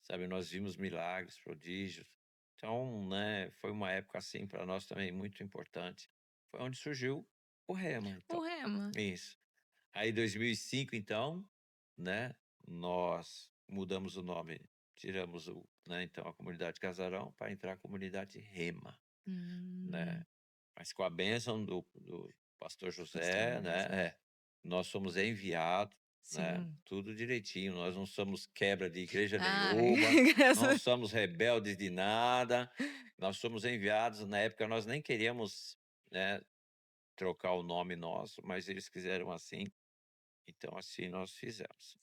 sabe, nós vimos milagres, prodígios. Então, né, foi uma época, assim, para nós também muito importante. Foi onde surgiu o Rema, O então. rema. Isso. Aí 2005 então, né, nós mudamos o nome, tiramos né, então a comunidade Casarão para entrar a comunidade Rema, né. Hum, Mas com a bênção do pastor José, pastor né, José. nós somos enviados, né, Sim. tudo direitinho, nós não somos quebra de igreja Ah, nenhuma, não graças somos rebeldes de nada, nós somos enviados, na época nós nem queríamos, né, trocar o nome nosso, mas eles quiseram assim, então assim nós fizemos.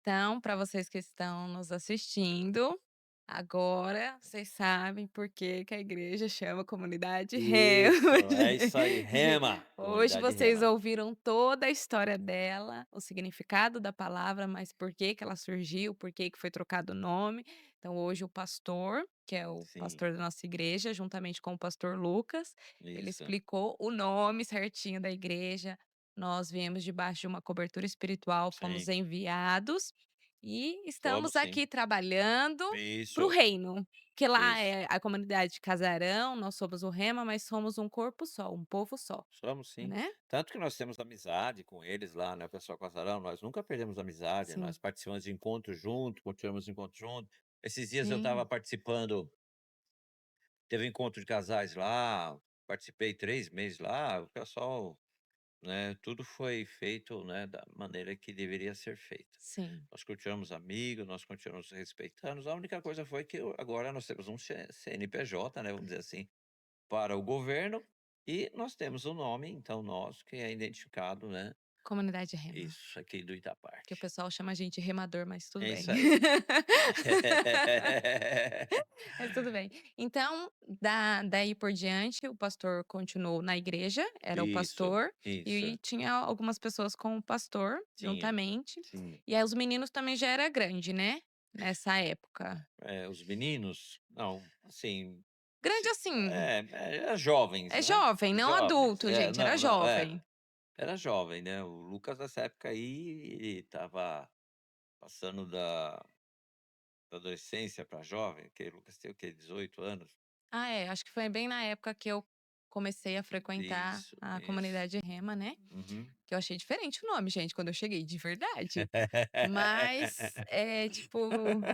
Então, para vocês que estão nos assistindo, agora vocês sabem por que que a igreja chama comunidade Rema, Isso, é isso aí, gente. Rema, Hoje comunidade vocês Rema. ouviram toda a história dela, o significado da palavra, mas por que que ela surgiu, por que que foi trocado o nome. Então hoje o pastor, que é o Sim, pastor da nossa igreja, juntamente com o pastor Lucas, ele isso, explicou o nome certinho da igreja. Nós viemos debaixo de uma cobertura espiritual, fomos sim, enviados e fomos estamos sim. aqui trabalhando para o Isso, reino, que lá isso. é a comunidade de Casarão, nós somos o Rema, mas somos um corpo só, um povo só, Somos sim. né? Tanto que nós temos amizade com eles lá, né, o pessoal Casarão, nós nunca perdemos amizade, Sim, nós participamos de encontros junto, continuamos encontros junto. Esses dias eu estava sim, participando, teve um encontro de casais lá, participei 3 meses lá, o pessoal, né, tudo foi feito, né, da maneira que deveria ser feito. sim. Nós continuamos amigos, nós continuamos respeitando, a única coisa foi que agora nós temos um CNPJ, né, vamos dizer assim, para o governo, e nós temos o nome, então, nosso, que é identificado, né, Comunidade Rema, isso, aqui do que o Itaparque. pessoal chama a gente de remador, mas tudo É bem. isso aí. Mas tudo bem. Então, daí por diante, o pastor continuou na igreja, era o Isso, pastor, isso. e tinha algumas pessoas com o pastor Tinha, juntamente. tinha. E aí os meninos também já era grande, né, nessa época. Os meninos, não, assim, Grande assim, era jovens, é né, jovem, não jovens. adulto, gente, era Não, não, jovem. era jovem, né, o Lucas nessa época aí, ele estava passando da adolescência para jovem, que o Lucas tem o quê? 18 anos? Ah, é, acho que foi bem na época que eu comecei a frequentar Isso, a isso. comunidade Rema, né, Uhum. que eu achei diferente o nome, gente, quando eu cheguei, de verdade. Mas, tipo,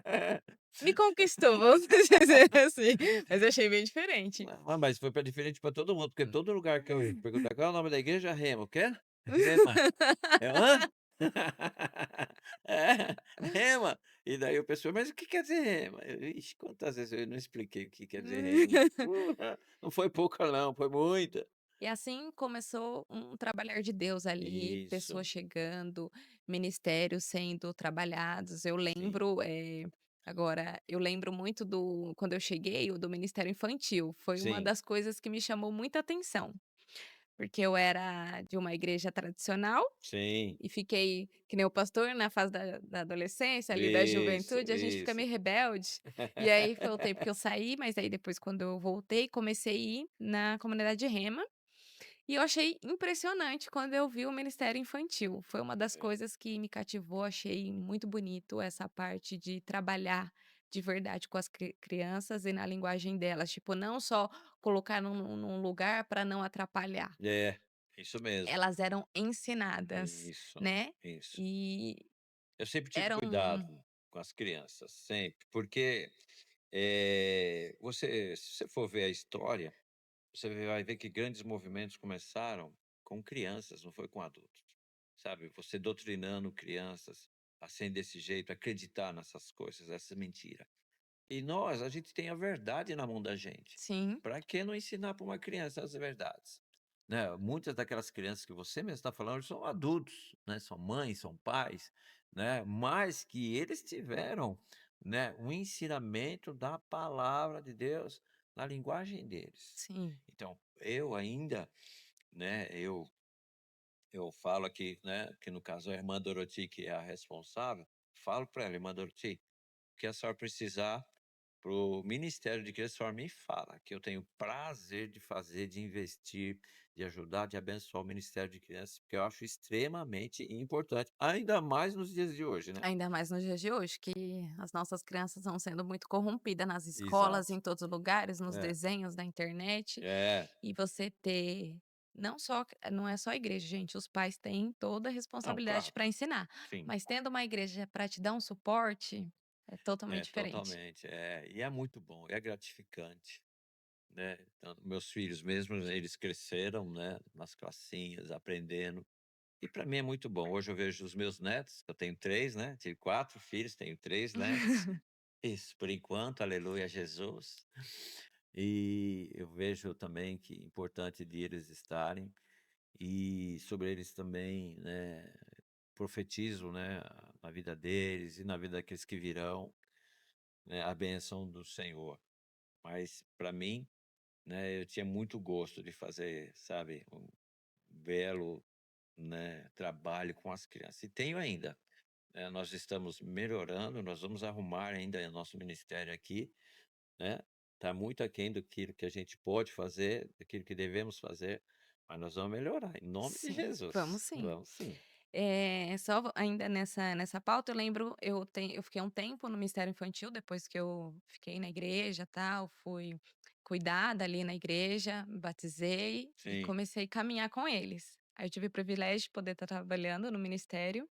me conquistou, vamos dizer assim, mas eu achei bem diferente. Não, mas foi pra diferente para todo mundo, porque todo lugar que eu ia perguntar: "Qual é o nome da igreja?" "Rema." "O quê?" "Rema." Eu: "Hã?" É, rema. E daí o pessoal: "Mas o que quer dizer rema?" Ixi, quantas vezes eu não expliquei o que quer dizer rema. Não foi pouca não, foi muita. E assim começou um trabalhar de Deus ali, Isso, pessoas chegando, ministérios sendo trabalhados. Eu sim, lembro, agora eu lembro muito do quando eu cheguei, o do ministério infantil, foi uma sim, das coisas que me chamou muita atenção, porque eu era de uma igreja tradicional sim. e fiquei que nem o pastor na fase da adolescência, ali da Isso, juventude, a gente fica isso. meio rebelde. E aí foi o tempo que eu saí, mas aí depois quando eu voltei, comecei a ir na comunidade Rema, e eu achei impressionante quando eu vi o ministério infantil. Foi uma das É, coisas que me cativou, achei muito bonito essa parte de trabalhar de verdade com as crianças e na linguagem delas, tipo, não só colocar num lugar para não atrapalhar. é, isso mesmo. Elas eram ensinadas, Isso, né, isso. e Eu sempre tive eram cuidado com as crianças, sempre, porque, você se você for ver a história, você vai ver que grandes movimentos começaram com crianças, não foi com adultos, sabe, você doutrinando crianças a serem desse jeito, acreditar nessas coisas, essa mentira. E nós, a gente tem a verdade na mão da gente. sim, Para que não ensinar para uma criança as verdades? Né, muitas daquelas crianças que você mesmo está falando são adultos, né, são mães, são pais, né, mas que eles tiveram, né, um ensinamento da palavra de Deus na linguagem deles. sim. Então, eu ainda, né, eu falo aqui, né, que no caso a irmã Doroti, que é a responsável, falo para ela: "Irmã Doroti, o que a senhora precisar para o Ministério de Criança, a senhora me fala, que eu tenho prazer de fazer, de investir, de ajudar, de abençoar o Ministério de Crianças, porque eu acho extremamente importante, ainda mais nos dias de hoje, né. Ainda mais nos dias de hoje, que as nossas crianças estão sendo muito corrompidas nas escolas, Exato. em todos os lugares, nos É, desenhos da internet, é. e você ter não é só a igreja, gente, os pais têm toda a Não, responsabilidade claro, para ensinar, sim. mas tendo uma igreja para te dar um suporte, é totalmente É, diferente. totalmente. E é muito bom, é gratificante, né. Então, meus filhos mesmo, eles cresceram, né, nas classinhas, aprendendo. E para mim é muito bom. Hoje eu vejo os meus netos, eu tenho 3, né, tive 4 filhos, tenho 3 netos. Isso, por enquanto, aleluia a Jesus. E eu vejo também que é importante de eles estarem, e sobre eles também, né, profetizo, né, na vida deles e na vida daqueles que virão, né, a bênção do Senhor. Mas para mim, né, eu tinha muito gosto de fazer, sabe, um belo, né, trabalho com as crianças. E tenho ainda. Nós estamos melhorando, nós vamos arrumar ainda o nosso ministério aqui, né, tá muito aquém do que a gente pode fazer, daquilo que devemos fazer, mas nós vamos melhorar, em nome de Sim, vamos Jesus. sim. Vamos sim. Só ainda nessa pauta, eu lembro, eu fiquei um tempo no Ministério Infantil, depois que eu fiquei na igreja, tal, fui cuidada ali na igreja, me batizei e Sim, comecei a caminhar com eles. Aí eu tive o privilégio de poder estar trabalhando no ministério.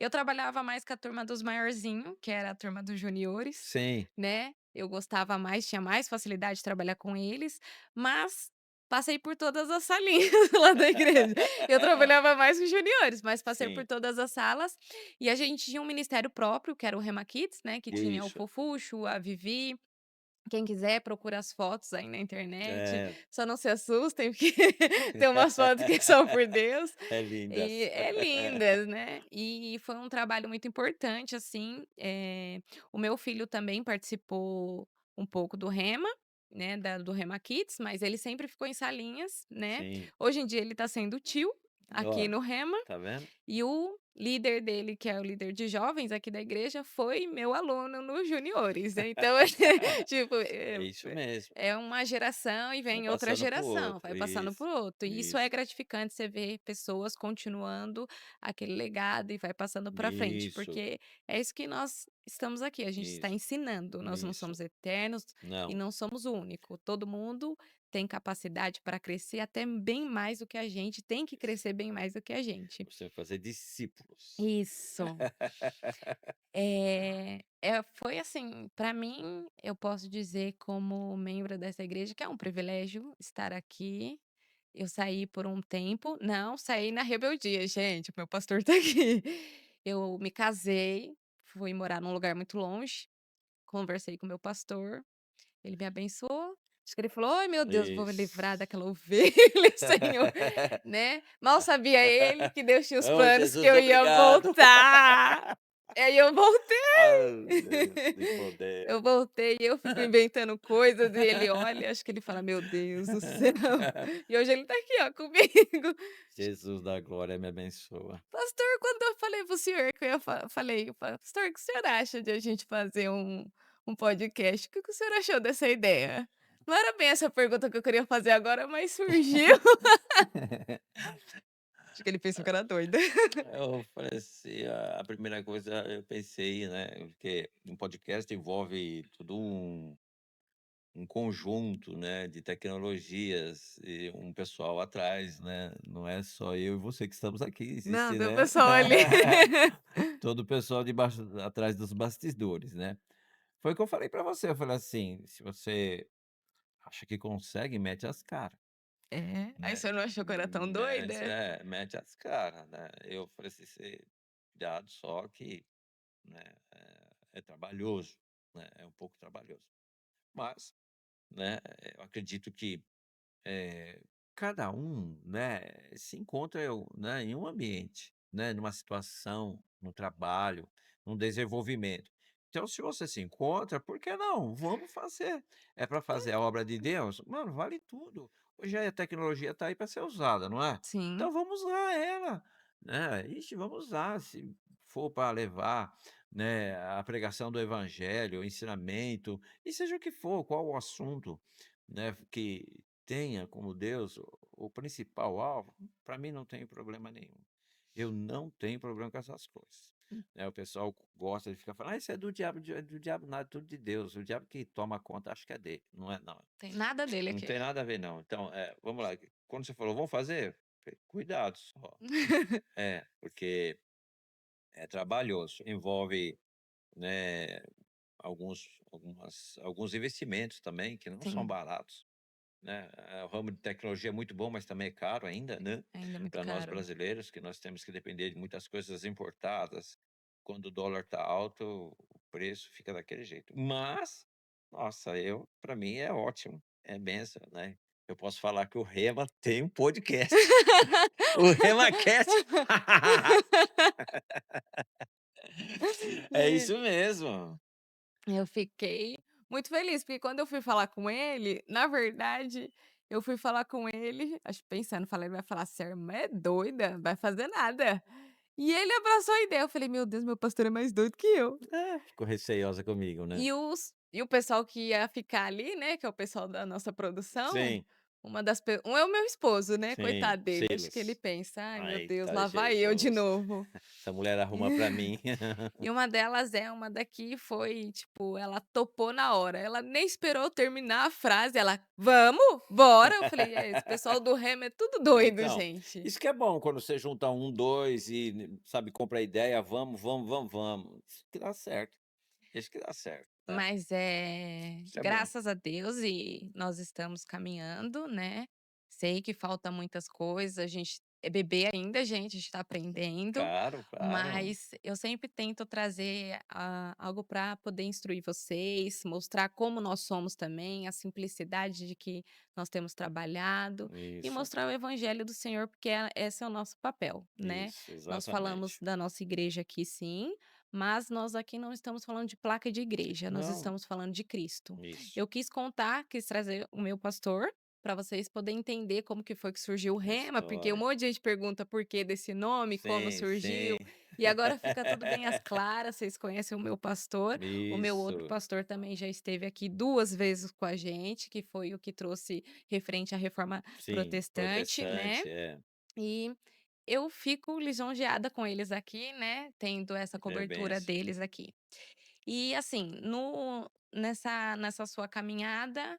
Eu trabalhava mais com a turma dos maiorzinho, que era a turma dos juniores, sim. né, eu gostava mais, tinha mais facilidade de trabalhar com eles, mas passei por todas as salinhas lá da igreja. Eu trabalhava mais com juniores, mas passei por Sim, todas as salas, e a gente tinha um ministério próprio, que era o Rema Kids, né, que tinha o isso. Fofuxo, a Vivi, quem quiser procura as fotos aí na internet, É. só não se assustem, porque tem umas fotos que são por Deus, É e lindas. é lindas, né. E foi um trabalho muito importante, assim, o meu filho também participou um pouco do Rema, né, do Rema Kids, mas ele sempre ficou em salinhas, né. Sim. Hoje em dia ele está sendo tio, aqui Ó, no Rema, tá vendo? e o líder dele, que é o líder de jovens aqui da igreja, foi meu aluno nos juniores. Então, tipo, É isso mesmo. é uma geração e Um vem outra passando para o geração, outro. vai passando Isso, por outro. E isso é isso, gratificante, você ver pessoas continuando aquele legado e vai passando para frente, isso, porque é isso que nós estamos aqui, a gente está isso, ensinando, nós não isso. somos eternos e Não, não somos o único. Todo mundo tem capacidade para crescer até bem mais do que a gente, tem que crescer bem mais do que a gente. você vai fazer discípulos. Isso. Foi assim, para mim, eu posso dizer como membro dessa igreja que é um privilégio estar aqui, eu saí por um tempo não, saí na rebeldia, gente, o meu pastor tá aqui. Eu me casei, fui morar num lugar muito longe, conversei com o meu pastor, ele me abençoou, acho que ele falou: "Ai meu Deus, vou me livrar Isso. daquela ovelha, Senhor", né. Mal sabia ele que Deus tinha os Oh, planos que Jesus, eu ia obrigado. voltar. E aí eu voltei. Ah, Deus de Eu poder. voltei e eu fico inventando coisas e ele olha, acho que ele fala: "Meu Deus do céu". E hoje ele tá aqui, ó, comigo. Jesus da glória me abençoa. Pastor, quando eu falei para o senhor que eu ia falei: "Pastor, o que o senhor acha de a gente fazer um podcast? O que que o senhor achou dessa ideia?". Não era bem essa pergunta que eu queria fazer agora, mas surgiu. Acho que ele pensou que eu era doida. Eu falei assim, a primeira coisa eu pensei, né, porque um podcast envolve todo um conjunto, né, de tecnologias e um pessoal atrás, né, não é só eu e você que estamos aqui, Não, existe, tem o né, pessoal ali. todo o pessoal debaixo atrás dos bastidores, né. Foi o que eu falei pra você, eu falei assim: "Se você acha que consegue, mete as cara", É, aí o né, senhor não achou que eu era tão doida? mete as cara, né. Eu falei assim: "Você cuidado só que, né, é trabalhoso, né, é um pouco trabalhoso". Mas, né, eu acredito que cada um, né, se encontra, né, em um ambiente, né, numa situação, no trabalho, num desenvolvimento. Então, se você se encontra, por que não? Vamos fazer. É para fazer a obra de Deus? Mano, vale tudo. Hoje a tecnologia está aí para ser usada, não é? Sim, Então vamos usar ela, né? Ixi, vamos usar, se for para levar, né, a pregação do evangelho, o ensinamento, e seja o que for, qual o assunto, né, que tenha como Deus o principal alvo, para mim não tem problema nenhum. Eu não tenho problema com essas coisas, né, o pessoal gosta de ficar falando: "Ah, isso é do diabo nada, tudo de Deus, o diabo que toma conta acho que é dele", não é não, tem nada dele não aqui. tem nada a ver não. Então, vamos lá, quando você falou: "Vamos fazer?", falei: "Cuidado só". Porque é trabalhoso, envolve, né, alguns investimentos também que não são Sim, baratos. Né, o ramo de tecnologia é muito bom, mas também é caro ainda, né, ainda é muito para nós caro. brasileiros, que nós temos que depender de muitas coisas importadas. Quando o dólar está alto, o preço fica daquele jeito. Mas, nossa, para mim é ótimo, é benção, né. Eu posso falar que o Rema tem um podcast, o RemaCast. É isso mesmo. Eu fiquei muito feliz, porque quando eu fui falar com ele, na verdade, eu fui falar com ele, acho pensando, falei: "Ele vai falar: 'Essa irmã é doida, vai fazer nada'". E ele abraçou a ideia, eu falei: "Meu Deus, meu pastor é mais doido que eu". Ficou receiosa comigo, né. E o pessoal que ia ficar ali, né, que é o pessoal da nossa produção, Sim, um é o meu esposo, né, sim, coitado dele, acho que ele Silas. pensa: "Ai meu Deus, Eita lá vai eu de Jesus. novo". Essa mulher arruma pra mim. E uma delas é uma daqui foi, tipo, ela topou na hora, ela nem esperou eu terminar a frase, ela: "Vamos? Bora!". Eu falei: "É, esse pessoal do remo é tudo doido, Então, gente". isso que é bom quando você junta um, 2 e, sabe, compra a ideia, vamos, vamos, vamos, vamos. Isso que dá certo, isso que dá certo, né. Mas, Isso é bom. graças a Deus e nós estamos caminhando, né. Sei que falta muitas coisas, a gente é bebê ainda, gente, a gente tá aprendendo, Claro, claro. mas eu sempre tento trazer, algo para poder instruir vocês, mostrar como nós somos também, a simplicidade de que nós temos trabalhado e Isso, mostrar o evangelho do Senhor, porque esse é o nosso papel, né. isso, Nós falamos exatamente. da nossa igreja aqui sim, mas nós aqui não estamos falando de placa de igreja, nós Não, estamos falando de Cristo. isso, Eu quis contar, quis trazer o meu pastor, para vocês poderem entender como que foi que surgiu o a Rema, porque um história. monte de gente pergunta por que desse nome, como Sim, surgiu, sim. e agora fica tudo bem às claras, vocês conhecem o meu pastor, o meu outro Isso, pastor também já esteve aqui 2 vezes com a gente, que foi o que trouxe referente à reforma sim, protestante, né, protestante, é. e eu fico lisonjeada com eles aqui, né, tendo essa É cobertura benção. deles aqui. E assim, no nessa sua caminhada,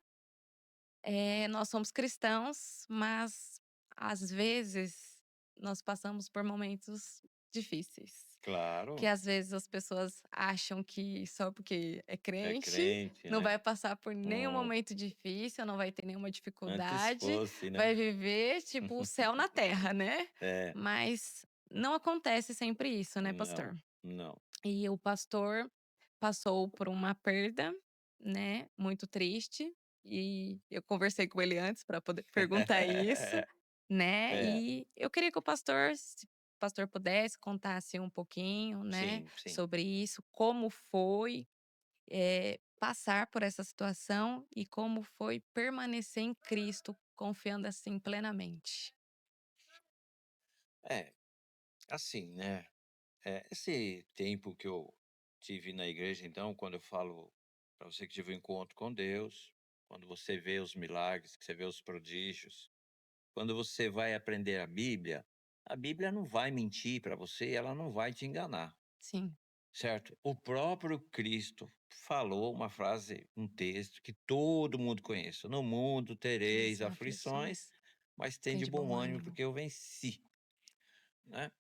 nós somos cristãos, mas às vezes nós passamos por momentos difíceis. Que Claro, às vezes as pessoas acham que só porque é é crente, crente, não né. vai passar por nenhum Hum, momento difícil, não vai ter nenhuma antes dificuldade, fosse, né. vai viver tipo o céu na terra, né. É, Mas não acontece sempre isso, né, não, pastor. não. E o pastor passou por uma perda, né, muito triste, e eu conversei com ele antes para poder perguntar isso, né, É, e eu queria que o pastor, se o pastor pudesse, contasse um pouquinho, né, sim, sim. sobre isso, como foi, passar por essa situação e como foi permanecer em Cristo, confiando, assim, plenamente. É, assim, né, esse tempo que eu tive na igreja, então, quando eu falo para você que tive um encontro com Deus, quando você vê os milagres, que você vê os prodígios, quando você vai aprender a Bíblia não vai mentir para você, ela não vai te enganar, Sim, certo? O próprio Cristo falou uma frase, um texto que todo mundo conhece: "No mundo tereis as aflições, aflições, mas tem tende de bom bom ânimo, ânimo. porque eu venci", né?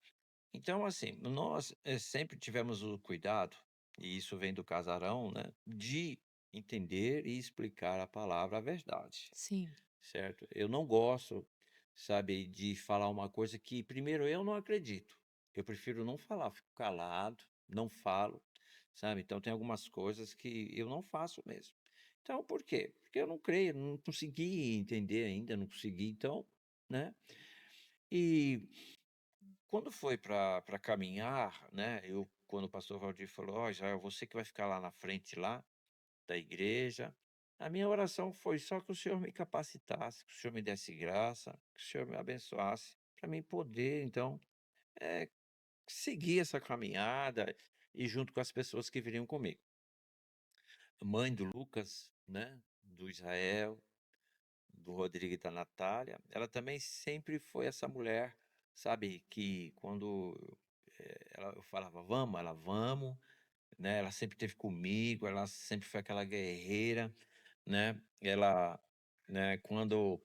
Então, assim, nós, sempre tivemos o cuidado, e isso vem do casarão, né, de entender e explicar a palavra, a verdade, Sim, certo? Eu não gosto, sabe, de falar uma coisa que primeiro eu não acredito. Eu prefiro não falar, fico calado, não falo, sabe? Então tem algumas coisas que eu não faço mesmo. Então por quê? Porque eu não creio, não consegui entender ainda, não consegui, então, né? E quando foi para caminhar, né, eu quando o pastor Valdir falou: "Ó, Israel, você que vai ficar lá na frente lá, da igreja", a minha oração foi só que o Senhor me capacitasse, que o Senhor me desse graça, que o Senhor me abençoasse, para mim poder então, eh, seguir essa caminhada e junto com as pessoas que viriam comigo. A mãe do Lucas, né, do Israel, do Rodrigo e da Natália, ela também sempre foi essa mulher, sabe, que quando, eu falava: "Vamos", ela: "Vamos", né, ela sempre esteve comigo, ela sempre foi aquela guerreira, né, ela, né, quando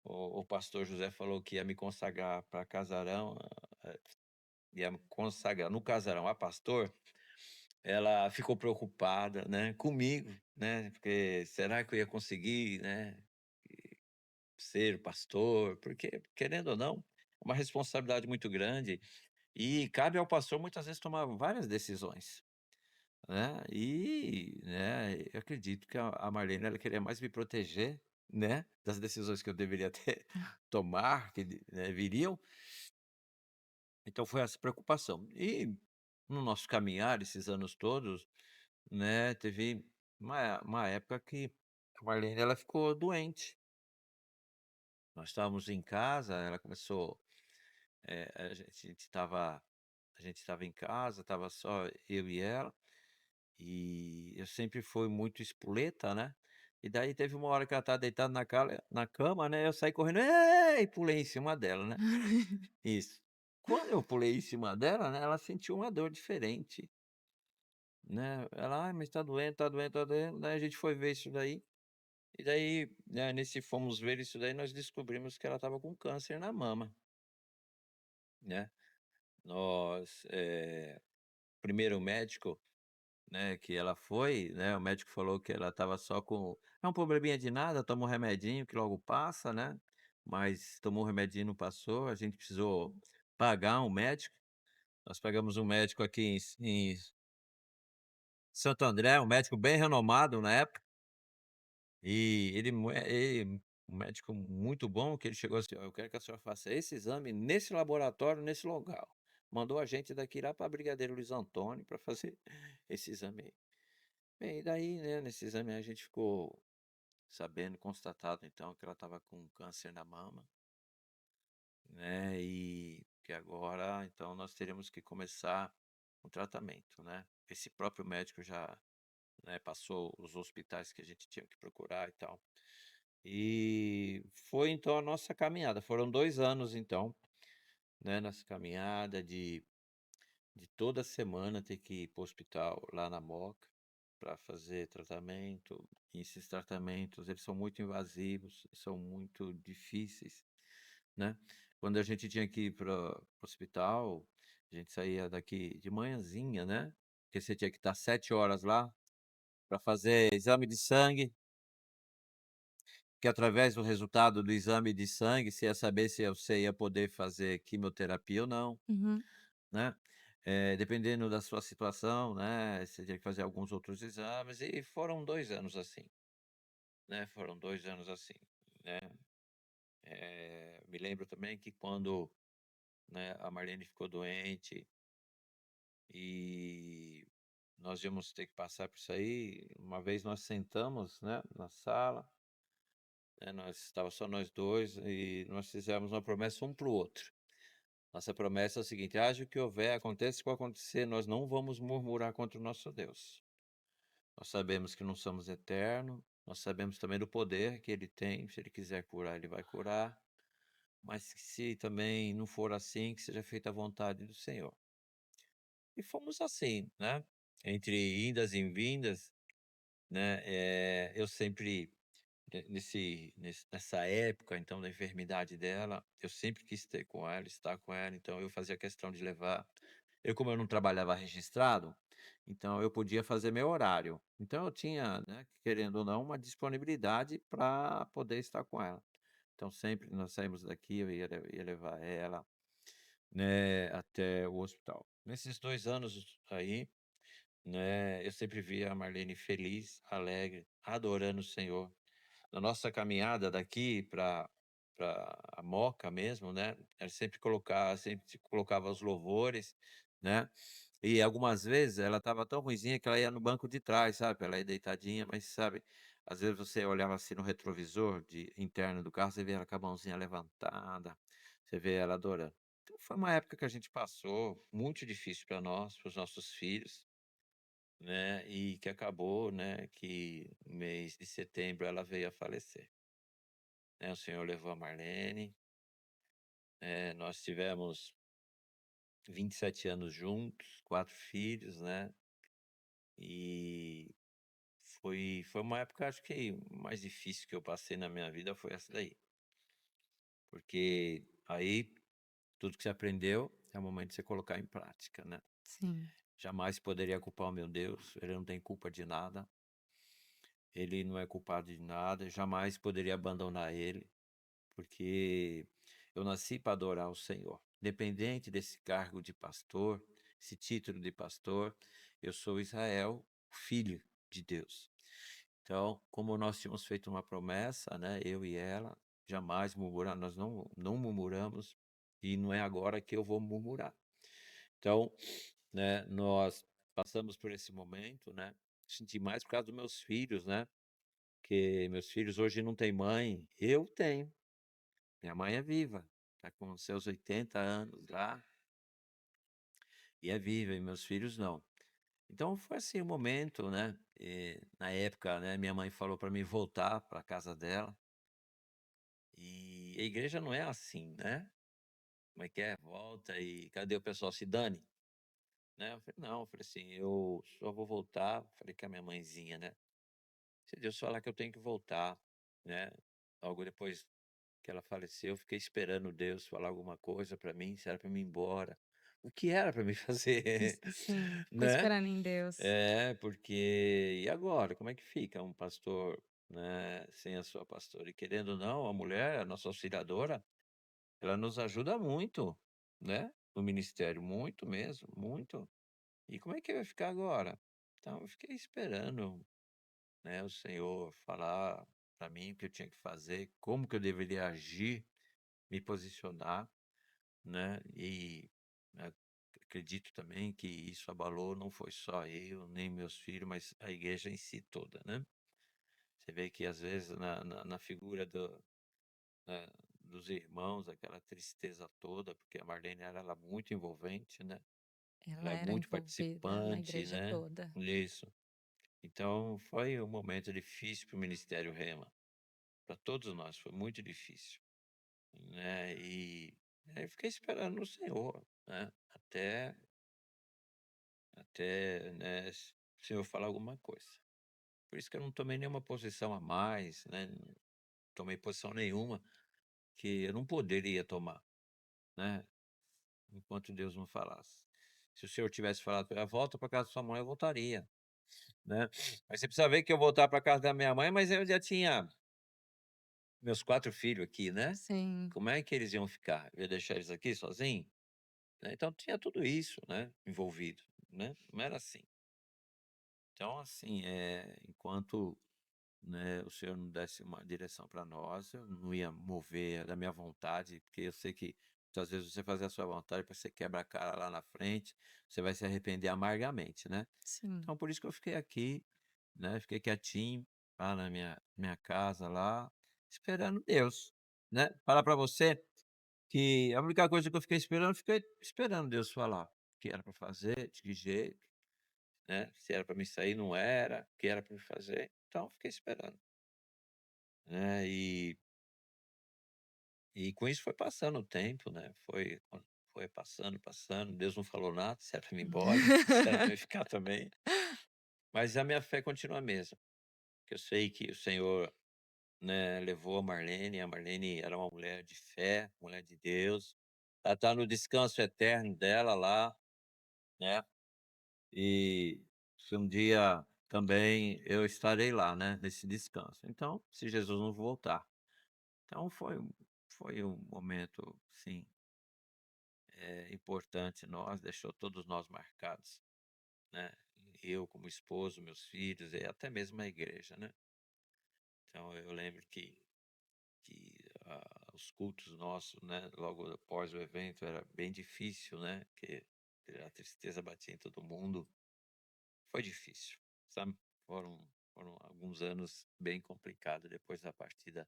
o pastor José falou que ia me consagrar para casarão, ia me consagrar no casarão a pastor, ela ficou preocupada, né, comigo, né, porque será que eu ia conseguir, né, ser pastor? Porque, querendo ou não, é uma responsabilidade muito grande e cabe ao pastor muitas vezes tomar várias decisões. Né, né, eu acredito que a Marlene ela queria mais me proteger, né, das decisões que eu deveria ter tomar, que né, viriam, então foi essa preocupação. E no nosso caminhar esses anos todos, né, teve uma época que a Marlene ela ficou doente. Nós estávamos em casa, ela começou, a gente estava em casa, estava só eu e ela. E eu sempre fui muito espoleta, né, e daí teve uma hora que ela estava deitada na cama, né, eu saí correndo, "Ei!", e pulei em cima dela, né. Isso. Quando eu pulei em cima dela, né, ela sentiu uma dor diferente, né, ela: "Ai, mas tá doendo, tá doendo, tá doendo", daí a gente foi ver isso daí, e daí, né, nesse fomos ver isso daí, nós descobrimos que ela estava com câncer na mama, né. Nós, primeiro o médico, né, que ela foi, né, o médico falou que ela estava só com "É um probleminha de nada, toma um remedinho que logo passa", né, mas tomou o remedinho, não passou, a gente precisou pagar um médico, nós pagamos um médico aqui em Santo André, um médico bem renomado na época, e ele um médico muito bom que ele chegou assim: "Ó, eu quero que a senhora faça esse exame nesse laboratório, nesse local". Mandou a gente daqui lá para Brigadeiro Luiz Antônio para fazer esse exame aí. Bem, e daí, né, nesse exame a gente ficou sabendo, constatado então que ela estava com câncer na mama, né, e que agora então nós teríamos que começar um tratamento, né. Esse próprio médico já, né, passou os hospitais que a gente tinha que procurar e tal. E foi então a nossa caminhada, foram 2 anos então, né, nessa caminhada de toda semana ter que ir para o hospital lá na Moca, para fazer tratamento, e esses tratamentos eles são muito invasivos, são muito difíceis, né. Quando a gente tinha que ir para o hospital, A gente saía daqui de manhãzinha, né, porque você tinha que estar 7 horas lá para fazer exame de sangue, que através do resultado do exame de sangue, você ia saber se você ia poder fazer quimioterapia ou não, Uhum, né. Dependendo da sua situação, né, você tinha que fazer alguns outros exames e foram 2 anos assim, né, foram 2 anos assim, né. Me lembro também que quando, né, a Marlene ficou doente e nós íamos ter que passar por isso aí, uma vez nós sentamos, né, na sala, né, nós estava só nós 2 e nós fizemos uma promessa um para o outro. Nossa promessa é o seguinte: "Haja o que houver, aconteça o que acontecer, nós não vamos murmurar contra o nosso Deus. Nós sabemos que não somos eternos, nós sabemos também do poder que ele tem, se ele quiser curar, ele vai curar, mas que se também não for assim, que seja feita a vontade do Senhor". E fomos assim, né, entre indas e vindas, né, eu sempre, nessa época, então, da enfermidade dela, eu sempre quis ter com ela, estar com ela, então eu fazia questão de levar. Como eu não trabalhava registrado, então eu podia fazer meu horário. Então eu tinha, né, querendo ou não, uma disponibilidade para poder estar com ela. Então sempre nós saímos daqui, eu ia levar ela, né, até o hospital. Nesses 2 anos aí, né, eu sempre via a Marlene feliz, alegre, adorando o Senhor. Na nossa caminhada daqui para a Moca mesmo, né, ela sempre colocava os louvores, né, e algumas vezes ela estava tão ruinzinha que ela ia no banco de trás, sabe, ela ia deitadinha, mas sabe, às vezes você olhava assim no retrovisor interno do carro, você vê ela com a mãozinha levantada, você vê ela adorando. Então foi uma época que a gente passou muito difícil para nós, para os nossos filhos, né, e que acabou, né, que no mês de setembro ela veio a falecer, né. O Senhor levou a Marlene, nós tivemos 27 anos juntos, 4 filhos, né, e foi uma época, acho que mais difícil que eu passei na minha vida foi essa daí, porque aí tudo que você aprendeu é o momento de você colocar em prática, né. sim. Jamais poderia culpar o meu Deus, ele não tem culpa de nada, ele não é culpado de nada, jamais poderia abandonar ele. Porque eu nasci para adorar o Senhor. Independente desse cargo de pastor, esse título de pastor, eu sou Israel, filho de Deus. Então, como nós tínhamos feito uma promessa, né, eu e ela, jamais murmurar, nós não murmuramos e não é agora que eu vou murmurar. Então, né, nós passamos por esse momento, né, senti mais por causa dos meus filhos, né, que meus filhos hoje não têm mãe, eu tenho. Minha mãe é viva, tá com seus 80 anos lá, e é viva, e meus filhos não. Então foi assim um momento, né, na época, né, minha mãe falou para mim voltar para casa dela, e a igreja não é assim, né, como é que é? Volta e cadê o pessoal? Se dane, né. Eu falei: "Não", eu falei assim: "Eu só vou voltar", falei com a minha mãezinha, né, "se Deus falar que eu tenho que voltar", né. Logo depois que ela faleceu, eu fiquei esperando Deus falar alguma coisa para mim, se era para mim ir embora. O que era para mim fazer, Sim, ficou né? esperando em Deus. Porque e agora, como é que fica um pastor, né, sem a sua pastora? E querendo ou não, a mulher, a nossa auxiliadora, ela nos ajuda muito, né, no ministério, muito mesmo, muito. E como é que vai ficar agora? Então eu fiquei esperando, né, o Senhor falar para mim o que eu tinha que fazer, como que eu deveria agir, me posicionar, né, e a acredito também que isso abalou não foi só eu, nem meus filhos, mas a igreja em si toda, né. Você vê que às vezes na figura né, dos irmãos, aquela tristeza toda, porque a Marlene era muito envolvente, né, ela Ela é era muito envolvida na participante, igreja né. toda. Isso. Então foi um momento difícil para o ministério Rema, para todos nós, foi muito difícil, né, e aí eu fiquei esperando no Senhor, né, até, né, o Senhor falar alguma coisa. Por isso que eu não tomei nenhuma posição a mais, né, não tomei posição nenhuma que eu não poderia tomar, né. enquanto Deus não falasse. Se o Senhor tivesse falado para ela: "Volta para casa da sua mãe", eu voltaria, né. Mas você precisa ver que eu voltar para casa da minha mãe, mas eu já tinha meus 4 filhos aqui, né. Sim, Como é que eles iam ficar? Eu ia deixar eles aqui sozinho? Né, então tinha tudo isso, né, envolvido, né, não era assim. Então assim, enquanto, né, o Senhor não desse uma direção para nós, eu não ia mover da minha vontade, porque eu sei que muitas vezes você fazer a sua vontade, depois você quebra a cara lá na frente, você vai se arrepender amargamente, né. sim. Então por isso que eu fiquei aqui, né, fiquei quietinho lá na minha casa lá, esperando Deus, né. Falar para você que a única coisa que eu fiquei esperando Deus falar, o que era para fazer, de que jeito, né, se era para mim sair, não era, o que era para me fazer, então eu fiquei esperando, né, e com isso foi passando o tempo, né, foi passando, passando, Deus não falou nada, se era para mim ir embora, se era para mim ficar também, mas a minha fé continua a mesma, que eu sei que o Senhor, né, levou a Marlene era uma mulher de fé, mulher de Deus, ela está no descanso eterno dela lá, né. E se um dia também eu estarei lá, né, nesse descanso. Então, se Jesus não voltar. Então foi um momento, sim, importante nós, deixou todos nós marcados, né. Eu como esposo, meus filhos e até mesmo a igreja, né. Então eu lembro que os cultos nossos, né, logo após o evento era bem difícil, né, porque a tristeza batia em todo mundo. Foi difícil, sabe. Foram alguns anos bem complicados depois da partida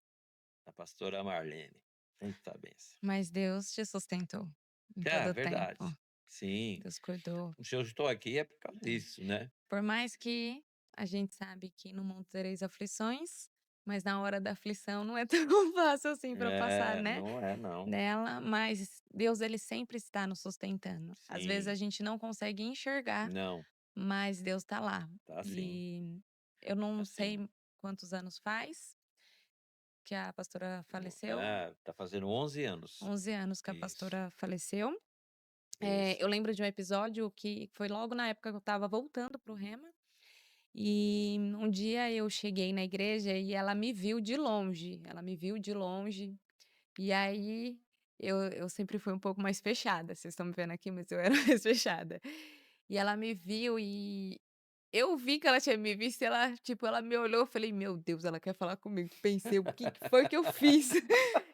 da pastora Marlene. Eita benção. Mas Deus te sustentou em todo É, o tempo. verdade. Sim. Deus cuidou. Se eu estou aqui é por causa É. disso, né. Por mais que a gente sabe que no mundo tereis aflições, mas na hora da aflição não é tão fácil assim para passar, É, né, não é não. nela, mas Deus ele sempre está nos sustentando. Às vezes a Sim. gente não consegue enxergar, Não, mas Deus está lá. tá sim, E eu não tá sim. sei quantos anos faz que a pastora faleceu, Tá fazendo 11 anos. 11 anos que a Isso, pastora faleceu. isso. Eu lembro de um episódio que foi logo na época que eu estava voltando para o Rema, e um dia eu cheguei na igreja e ela me viu de longe, e aí eu sempre fui um pouco mais fechada, vocês estão me vendo aqui, mas eu era mais fechada. E ela me viu e eu vi que ela tinha me visto e ela, tipo, ela me olhou, eu falei: "Meu Deus, ela quer falar comigo". Pensei: "O que que foi que eu fiz?".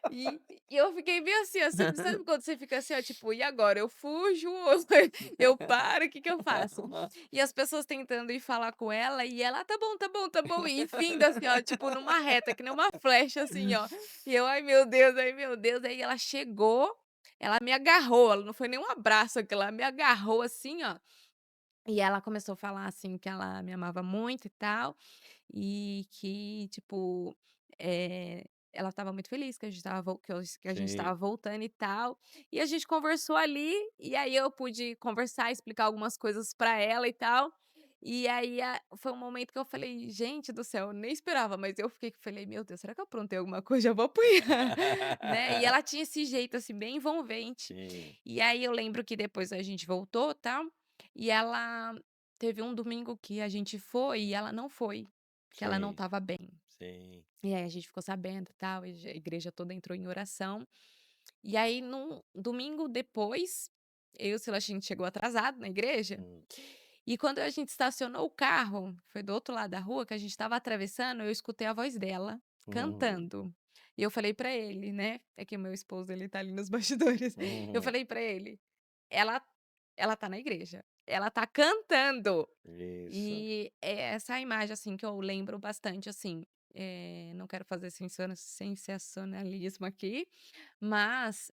E e eu fiquei bem assim, ó, sabe quando você fica assim, ó, tipo: "E agora, eu fujo ou eu paro, o que que eu faço?". E as pessoas tentando ir falar com ela e ela: "Tá bom, tá bom, tá bom", e vindo assim, ó, tipo numa reta, que nem uma flecha assim, ó. E eu: "Ai meu Deus, ai meu Deus". Aí ela chegou, ela me agarrou, ela não foi nem um abraço aquilo, ela me agarrou assim, ó, e ela começou a falar, assim, que ela me amava muito e tal, e que, tipo, ela estava muito feliz que a gente estava que a gente estava Sim, voltando e tal. E a gente conversou ali, e aí eu pude conversar, explicar algumas coisas pra ela e tal. E aí foi um momento que eu falei: "Gente do céu, eu nem esperava", mas eu falei: "Meu Deus, será que eu aprontei alguma coisa? Já vou apanhar", né. E ela tinha esse jeito, assim, bem envolvente. sim, E aí eu lembro que depois a gente voltou, tal, e ela teve um domingo que a gente foi e ela não foi, que ela não sim, estava bem. sim. E aí a gente ficou sabendo, tal, e a igreja toda entrou em oração. E aí num domingo depois, eu e o Silas, a gente chegou atrasado na igreja, Hum, e quando a gente estacionou o carro, foi do outro lado da rua que a gente estava atravessando, eu escutei a voz dela uhum, cantando. E eu falei pra ele, né, é que o meu esposo ele tá ali nos bastidores, eu uhum. falei pra ele: "Ela ela tá na igreja, ela tá cantando". Isso, E é essa a imagem, assim, que eu lembro bastante, assim, não quero fazer sensacionalismo aqui, mas,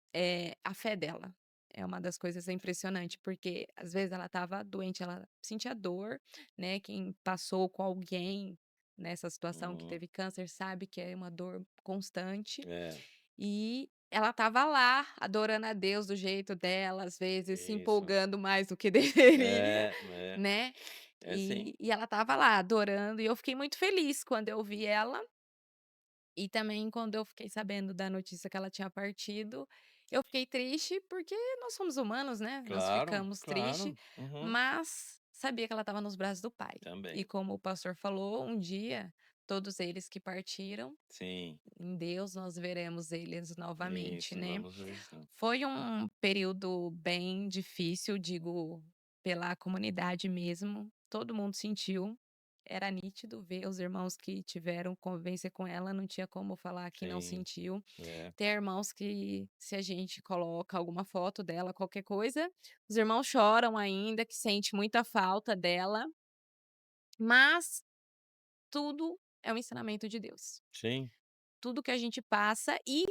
a fé dela é uma das coisas impressionante, porque às vezes ela estava doente, ela sentia dor, né, quem passou com alguém nessa situação que uhum. teve câncer sabe que é uma dor constante, É, e ela estava lá adorando a Deus do jeito dela, às vezes se isso. empolgando mais do que deveria, É, é, né. é sim. E ela estava lá adorando e eu fiquei muito feliz quando eu vi ela, e também quando eu fiquei sabendo da notícia que ela tinha partido, Eu fiquei triste, porque nós somos humanos, né, nós Claro, ficamos triste, claro. Uhum. mas sabia que ela estava nos braços do Pai. E Também. como o pastor falou, um dia todos eles que partiram, Sim, em Deus nós veremos eles novamente, isso, né. vamos ver sim. Foi um período bem difícil, digo, pela comunidade mesmo, todo mundo sentiu, era nítido ver os irmãos que tiveram convivência com ela, não tinha como falar que não Sim, sentiu. é. Tem irmãos que, se a gente coloca alguma foto dela, qualquer coisa, os irmãos choram ainda, que sente muita falta dela, mas tudo é um ensinamento de Deus. Sim, Tudo que a gente passa e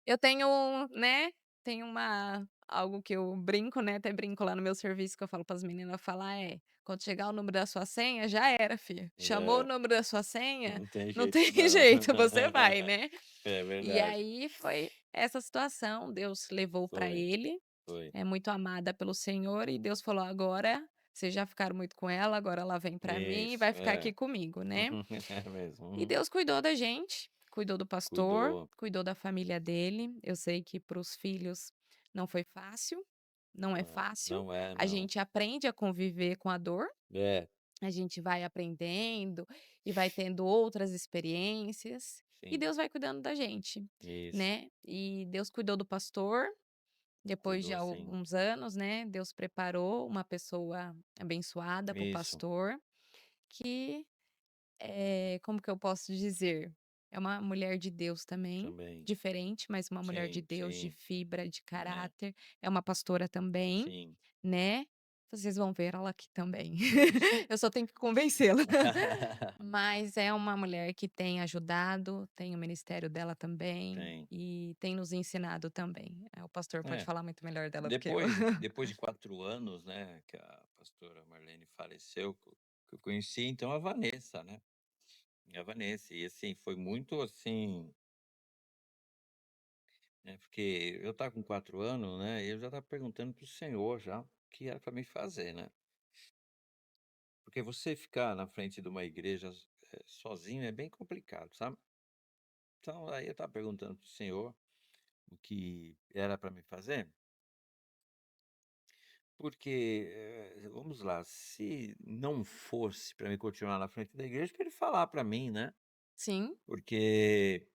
eu tenho, né, tenho uma algo que eu brinco, né, até brinco lá no meu serviço que eu falo para as meninas falar quando chegar o número da sua senha, já era filha, chamou o é, número da sua senha, não tem não jeito tem não. jeito, você vai, né. É E verdade. aí foi essa situação, Deus levou para Foi, ele, foi. é muito amada pelo Senhor e Deus falou: "Agora, vocês já ficaram muito com ela, agora ela vem para mim e Isso, vai ficar aqui é. comigo", né. É mesmo. E Uhum. Deus cuidou da gente, cuidou do pastor, Cuidou. cuidou da família dele. Eu sei que para os filhos não foi fácil, não é Não, fácil. não é A não. gente aprende a conviver com a dor, É, a gente vai aprendendo e vai tendo outras experiências, e sim, Deus vai cuidando da gente, isso. né. E Deus cuidou do pastor, depois de Cuidou sim. alguns anos, né, Deus preparou uma pessoa abençoada para o Isso, pastor, que como que eu posso dizer? É uma mulher de Deus também, também. diferente, mas uma mulher de Sim, Deus, de sim. fibra, de É, caráter. É uma pastora também, sim, né. Vocês vão ver ela aqui também. isso. Eu só tenho que convencê-la. Mas é uma mulher que tem ajudado, tem o ministério dela também, Tem. e tem nos ensinado também. O pastor pode É. falar muito melhor dela do que eu. Depois de 4 anos, né, que a pastora Marlene faleceu, que eu conheci então a Vanessa, né, a Vanessa. E assim, foi muito assim, né, porque eu estava com 4 anos, né, e eu já estava perguntando para o Senhor já, o que era para mim fazer, né. Porque você ficar na frente de uma igreja, sozinho é bem complicado, sabe. Então aí eu estava perguntando para o Senhor o que era para me fazer, porque, vamos lá, se não fosse para mim continuar na frente da igreja, para ele falar para mim, né. Sim. Porque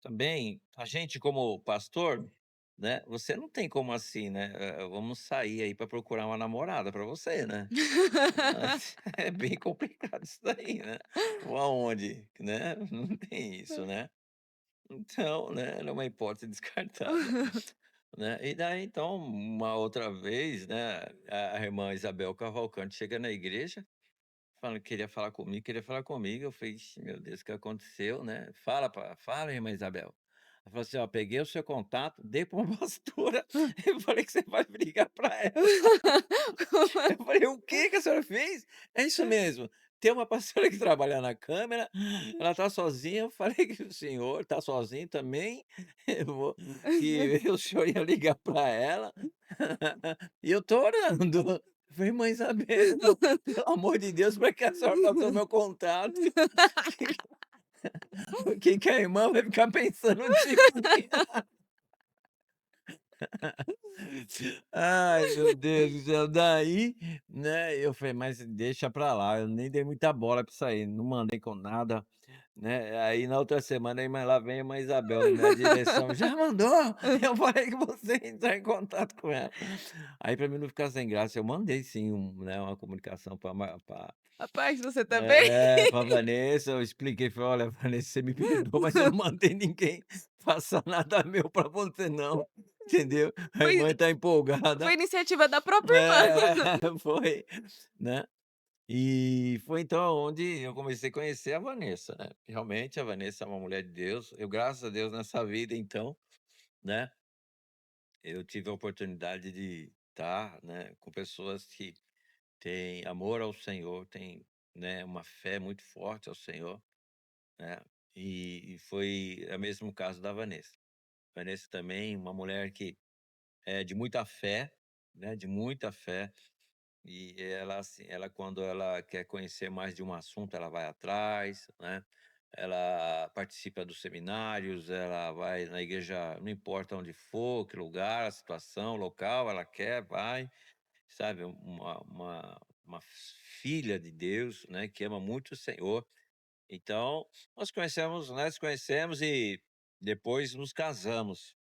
também a gente como pastor, né, você não tem como assim, né, vamos sair aí para procurar uma namorada para você, né. É bem complicado isso daí, né. Ou aonde, né, não tem isso, né. Então, né, era uma hipótese descartada, né. E daí então, uma outra vez, né, a irmã Isabel Cavalcante chega na igreja, falando que queria falar comigo, eu falei: "Ixi, meu Deus, o que aconteceu, né? Fala, irmã Isabel". Ela falou assim: "Ó, peguei o seu contato, dei para uma pastora, eu falei que você vai brigar para ela". Eu falei: "O que que a senhora fez?". "É isso mesmo, tem uma pastora que trabalha na câmera, ela tá sozinha, eu falei que o senhor tá sozinho também, eu vou que o senhor ia ligar para ela, e eu tô orando". Eu falei: "Mãe Isabel, pelo amor de Deus, pra que a senhora passou meu contato? O que que a irmã vai ficar pensando de mim?". Ai, meu Deus do céu. Daí, né, eu falei: "Mas deixa pra lá", eu nem dei muita bola pra isso aí, não mandei com nada, né. Aí na outra semana, lá vem a irmã Isabel na minha direção: "Já mandou? Eu falei que você ia entrar em contato com ela". Aí pra mim não ficar sem graça, eu mandei sim uma comunicação pra Rapaz, você também? pra Vanessa, eu expliquei, falei: "Olha, Vanessa, você me perdoa, mas eu não mandei ninguém passar nada meu pra você não", entendeu. A Foi irmã tá foi empolgada. iniciativa da própria irmã. É, foi, né. E foi então onde eu comecei a conhecer a Vanessa, né. Realmente a Vanessa é uma mulher de Deus, eu graças a Deus nessa vida então, né, eu tive a oportunidade de estar, né, com pessoas que têm amor ao Senhor, têm, né, uma fé muito forte ao Senhor, né. E foi o mesmo caso da Vanessa. Vanessa também uma mulher que é de muita fé, né, de muita fé. E ela, assim, ela quando ela quer conhecer mais de um assunto, ela vai atrás, né. ela participa dos seminários, ela vai na igreja, não importa onde for, que lugar, a situação, local, ela quer, vai, sabe, uma filha de Deus, né, que ama muito o Senhor. Então, nós conhecemos e depois nos casamos,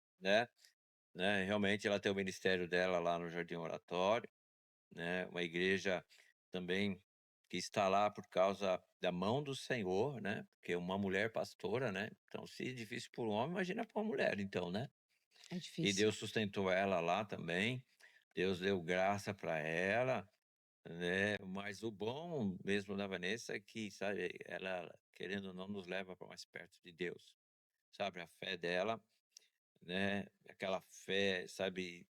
realmente ela tem o ministério dela lá no Jardim Oratório, né, uma igreja também que está lá por causa da mão do Senhor, né, porque uma mulher pastora, né, então se é difícil por um homem, imagina para uma mulher então, né. É E difícil. Deus sustentou ela lá também, Deus deu graça para ela, né, mas o bom mesmo da Vanessa é que, sabe, ela, querendo ou não, nos leva para mais perto de Deus, sabe, a fé dela, né, aquela fé, sabe,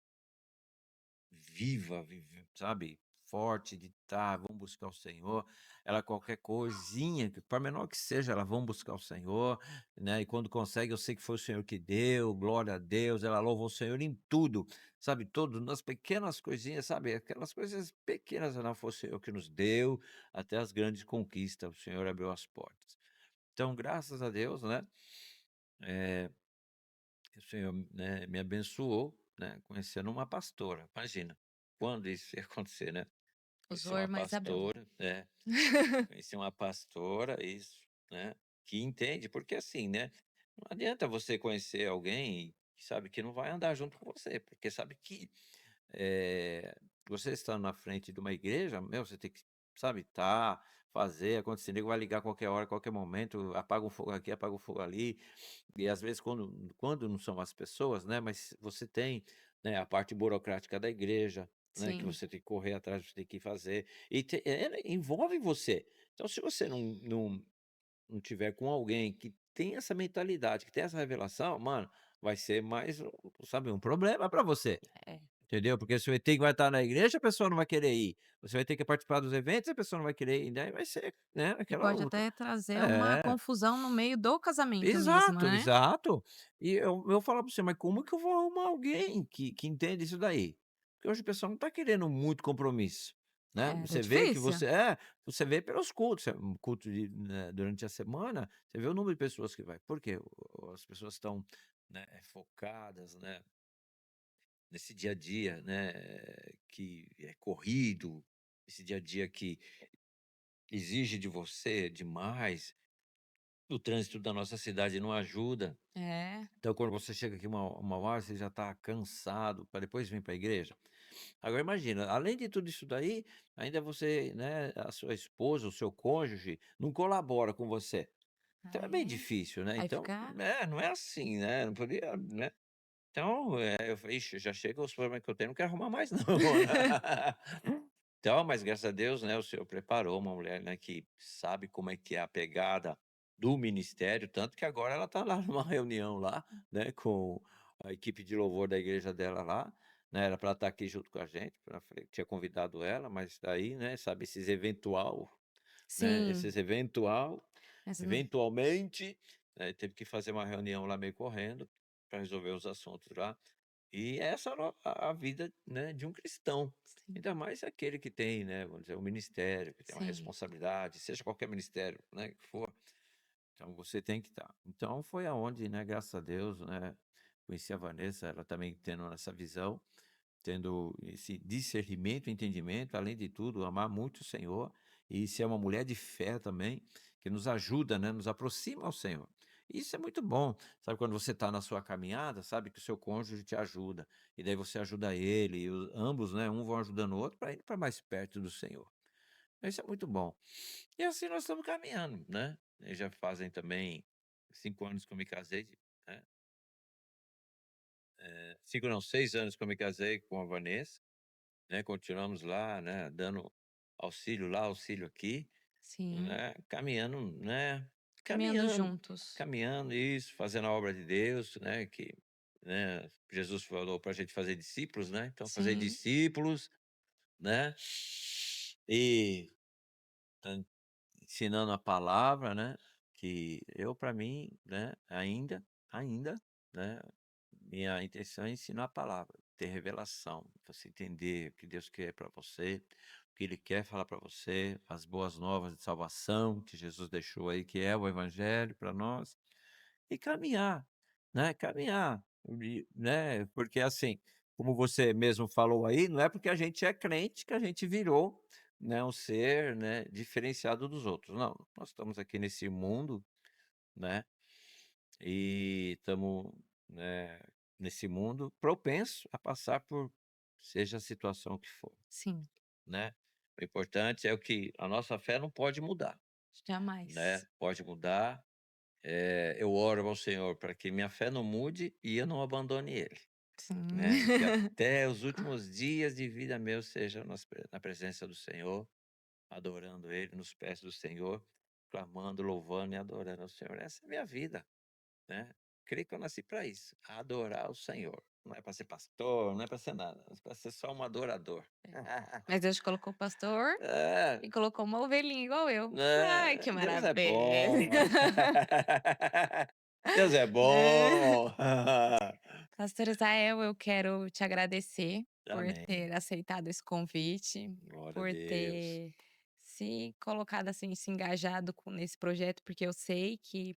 sabe, forte de tá, vamos buscar o Senhor. Ela qualquer coisinha, que por menor que seja, ela vão buscar o Senhor, né, e quando consegue, eu sei que foi o Senhor que deu, glória a Deus, ela louva o Senhor em tudo, sabe, tudo, nas pequenas coisinhas, sabe, aquelas coisas pequenas, não foi o Senhor que nos deu, até as grandes conquistas, o Senhor abriu as portas. Então, graças a Deus, né, eh, o Senhor, né, me abençoou, né, conhecendo uma pastora, imagina, quando isso ia acontecer, né? Conheci Usou, uma mas abriu. pastora, conheci uma pastora, isso, né, que entende, porque assim, né, não adianta você conhecer alguém que sabe que não vai andar junto com você, porque sabe que eh, você está na frente de uma igreja, meu, você tem que, sabe, tá, fazer acontecer. Nego vai ligar a qualquer hora, a qualquer momento, apaga um fogo aqui, apaga o fogo ali. E às vezes quando não são as pessoas, né, mas você tem, né, a parte burocrática da igreja, né, que Sim, você tem que correr atrás, você tem que fazer, e envolve você. Então se você não tiver com alguém que tem essa mentalidade, que tem essa revelação, mano, vai ser mais, sabe, um problema para você. é. Entendeu? Porque se o ET vai estar na igreja, a pessoa não vai querer ir. Você vai ter que participar dos eventos, a pessoa não vai querer ir, daí vai ser, né, E aquela pode luta. até trazer uma É, confusão no meio do casamento mesmo, exato, né. exato. E eu falo para você: "Mas como que eu vou arrumar alguém que entende isso daí?" Porque hoje o pessoal não está querendo muito compromisso, né. É difícil. Você vê pelos cultos, um culto né, durante a semana, você vê o número de pessoas que vai. Por quê? As pessoas estão, né, focadas, né, nesse dia a dia, né, que é corrido, esse dia a dia que exige de você demais, o trânsito da nossa cidade não ajuda. É, Então, quando você chega aqui uma hora, você já está cansado para depois vir para a igreja. Agora imagina, além de tudo isso daí, ainda você, né, a sua esposa, o seu cônjuge, não colabora com você. Então é bem aí difícil, né, aí então, fica não é assim, né, não podia, né. Então, eu falei: "Ixi, já chega os problemas que eu tenho, não quero arrumar mais não", né. Então, mas graças a Deus, né, o Senhor preparou uma mulher, né, que sabe como é que é a pegada do ministério, tanto que agora ela está lá numa reunião lá, né, com a equipe de louvor da igreja dela lá, né, era para estar aqui junto com a gente, eu falei tinha convidado ela, mas daí, né, sabe esses eventual, né, sim, esses eventual essa não eventualmente, teve que fazer uma reunião lá meio correndo, para resolver os assuntos lá. E essa era a vida, né, de um cristão, sim, ainda mais aquele que tem, né, vamos dizer, um ministério, que tem uma sim, responsabilidade, seja qualquer ministério, né, que for, então você tem que estar. Então foi aonde, né, graças a Deus, né, conheci a Vanessa, ela também tendo essa visão, tendo esse discernimento, entendimento, além de tudo, amar muito o Senhor e ser uma mulher de fé também, que nos ajuda, né, nos aproxima ao Senhor. Isso é muito bom, sabe, quando você está na sua caminhada, sabe que o seu cônjuge te ajuda, e daí você ajuda ele, e ambos, né, um vão ajudando o outro para ir para mais perto do Senhor. Isso é muito bom. E assim nós estamos caminhando, né? E já fazem também 5 anos que eu me casei, né? 5 não, 6 anos que eu me casei com a Vanessa. Né, continuamos lá, né, dando auxílio lá, auxílio aqui, sim, né, caminhando, né, caminhando caminhando, juntos. caminhando, isso, fazendo a obra de Deus, né, que, né, Jesus falou para a gente fazer discípulos, né, então fazer Sim, discípulos, né, e en ensinando a palavra, né, que eu para mim, né, ainda, né, minha intenção é ensinar a palavra, ter revelação, você entender o que Deus quer para você, que ele quer falar para você, as boas novas de salvação que Jesus deixou aí, que é o evangelho para nós, e caminhar, né, caminhar, né, porque assim, como você mesmo falou aí, não é porque a gente é crente que a gente virou, né, um ser, né, diferenciado dos outros, não, nós estamos aqui nesse mundo, né, e estamos, né, nesse mundo propenso a passar por seja a situação que for, Sim, né. O importante é o que a nossa fé não pode mudar, jamais. né, pode mudar, eu oro ao Senhor para que minha fé não mude e eu não abandone Ele, Sim. né, que até os últimos dias de vida meu sejam na presença do Senhor, adorando Ele, nos pés do Senhor, clamando, louvando e adorando ao Senhor. Essa é a minha vida. Né. Creio que eu nasci para isso, adorar o Senhor. Não é para ser pastor, não é para ser nada, é para ser só um adorador. É. Mas Deus te colocou pastor É, e colocou uma ovelhinha igual eu. Ai, que Deus é maravilha. bom. Deus é Né. bom. Pastor Israel, eu quero te agradecer por Amém. ter aceitado esse convite, Glória a por Deus. ter se colocado, assim, se engajado nesse projeto, porque eu sei que,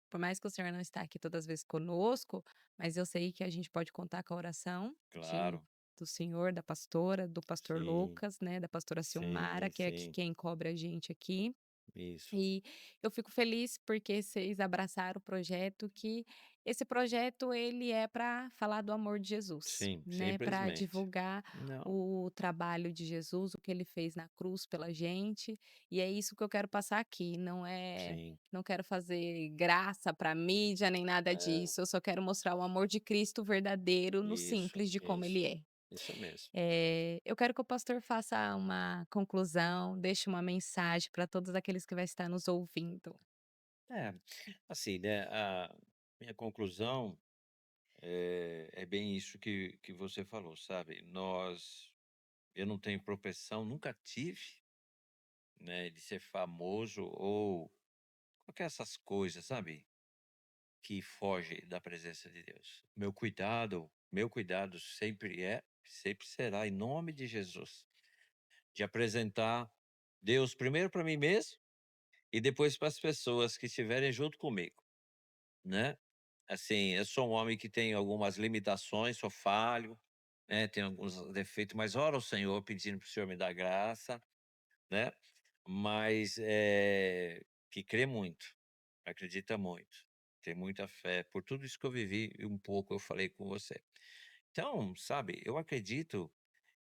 por mais que o senhor não está aqui todas as vezes conosco, mas eu sei que a gente pode contar com a oração Claro. do senhor, da pastora, do pastor Sim, Lucas, né, da pastora Silmara, sim, que é sim. quem cobre a gente aqui. Isso. E eu fico feliz porque vocês abraçaram o projeto, que esse projeto ele é para falar do amor de Jesus, Sim, né, para simplesmente. divulgar Não, o trabalho de Jesus, o que ele fez na cruz pela gente, e é isso que eu quero passar aqui, sim. não quero fazer graça para mídia nem nada É, disso, eu só quero mostrar o amor de Cristo verdadeiro no isso, simples de como isso. ele é. Isso mesmo. Eu quero que o pastor faça uma conclusão, deixe uma mensagem para todos aqueles que vai estar nos ouvindo. É, assim, né, a minha conclusão é bem isso que você falou, sabe. Eu não tenho propensão, nunca tive, né, de ser famoso ou qualquer essas coisas, sabe, que foge da presença de Deus. Meu cuidado sempre será, em nome de Jesus, de apresentar Deus primeiro para mim mesmo e depois para as pessoas que estiverem junto comigo, né. Assim, eu sou um homem que tem algumas limitações, sou falho, né, tenho alguns defeitos, mas oro ao Senhor pedindo para o Senhor me dar graça, né, mas, que crê muito, acredita muito, tem muita fé, por tudo isso que eu vivi e um pouco eu falei com você. Então, sabe, eu acredito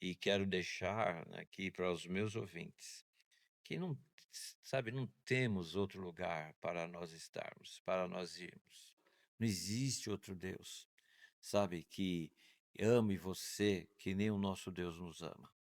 e quero deixar aqui para os meus ouvintes que não, sabe, não temos outro lugar para nós estarmos, para nós irmos. Não existe outro Deus, sabe, que ame você que nem o nosso Deus nos ama.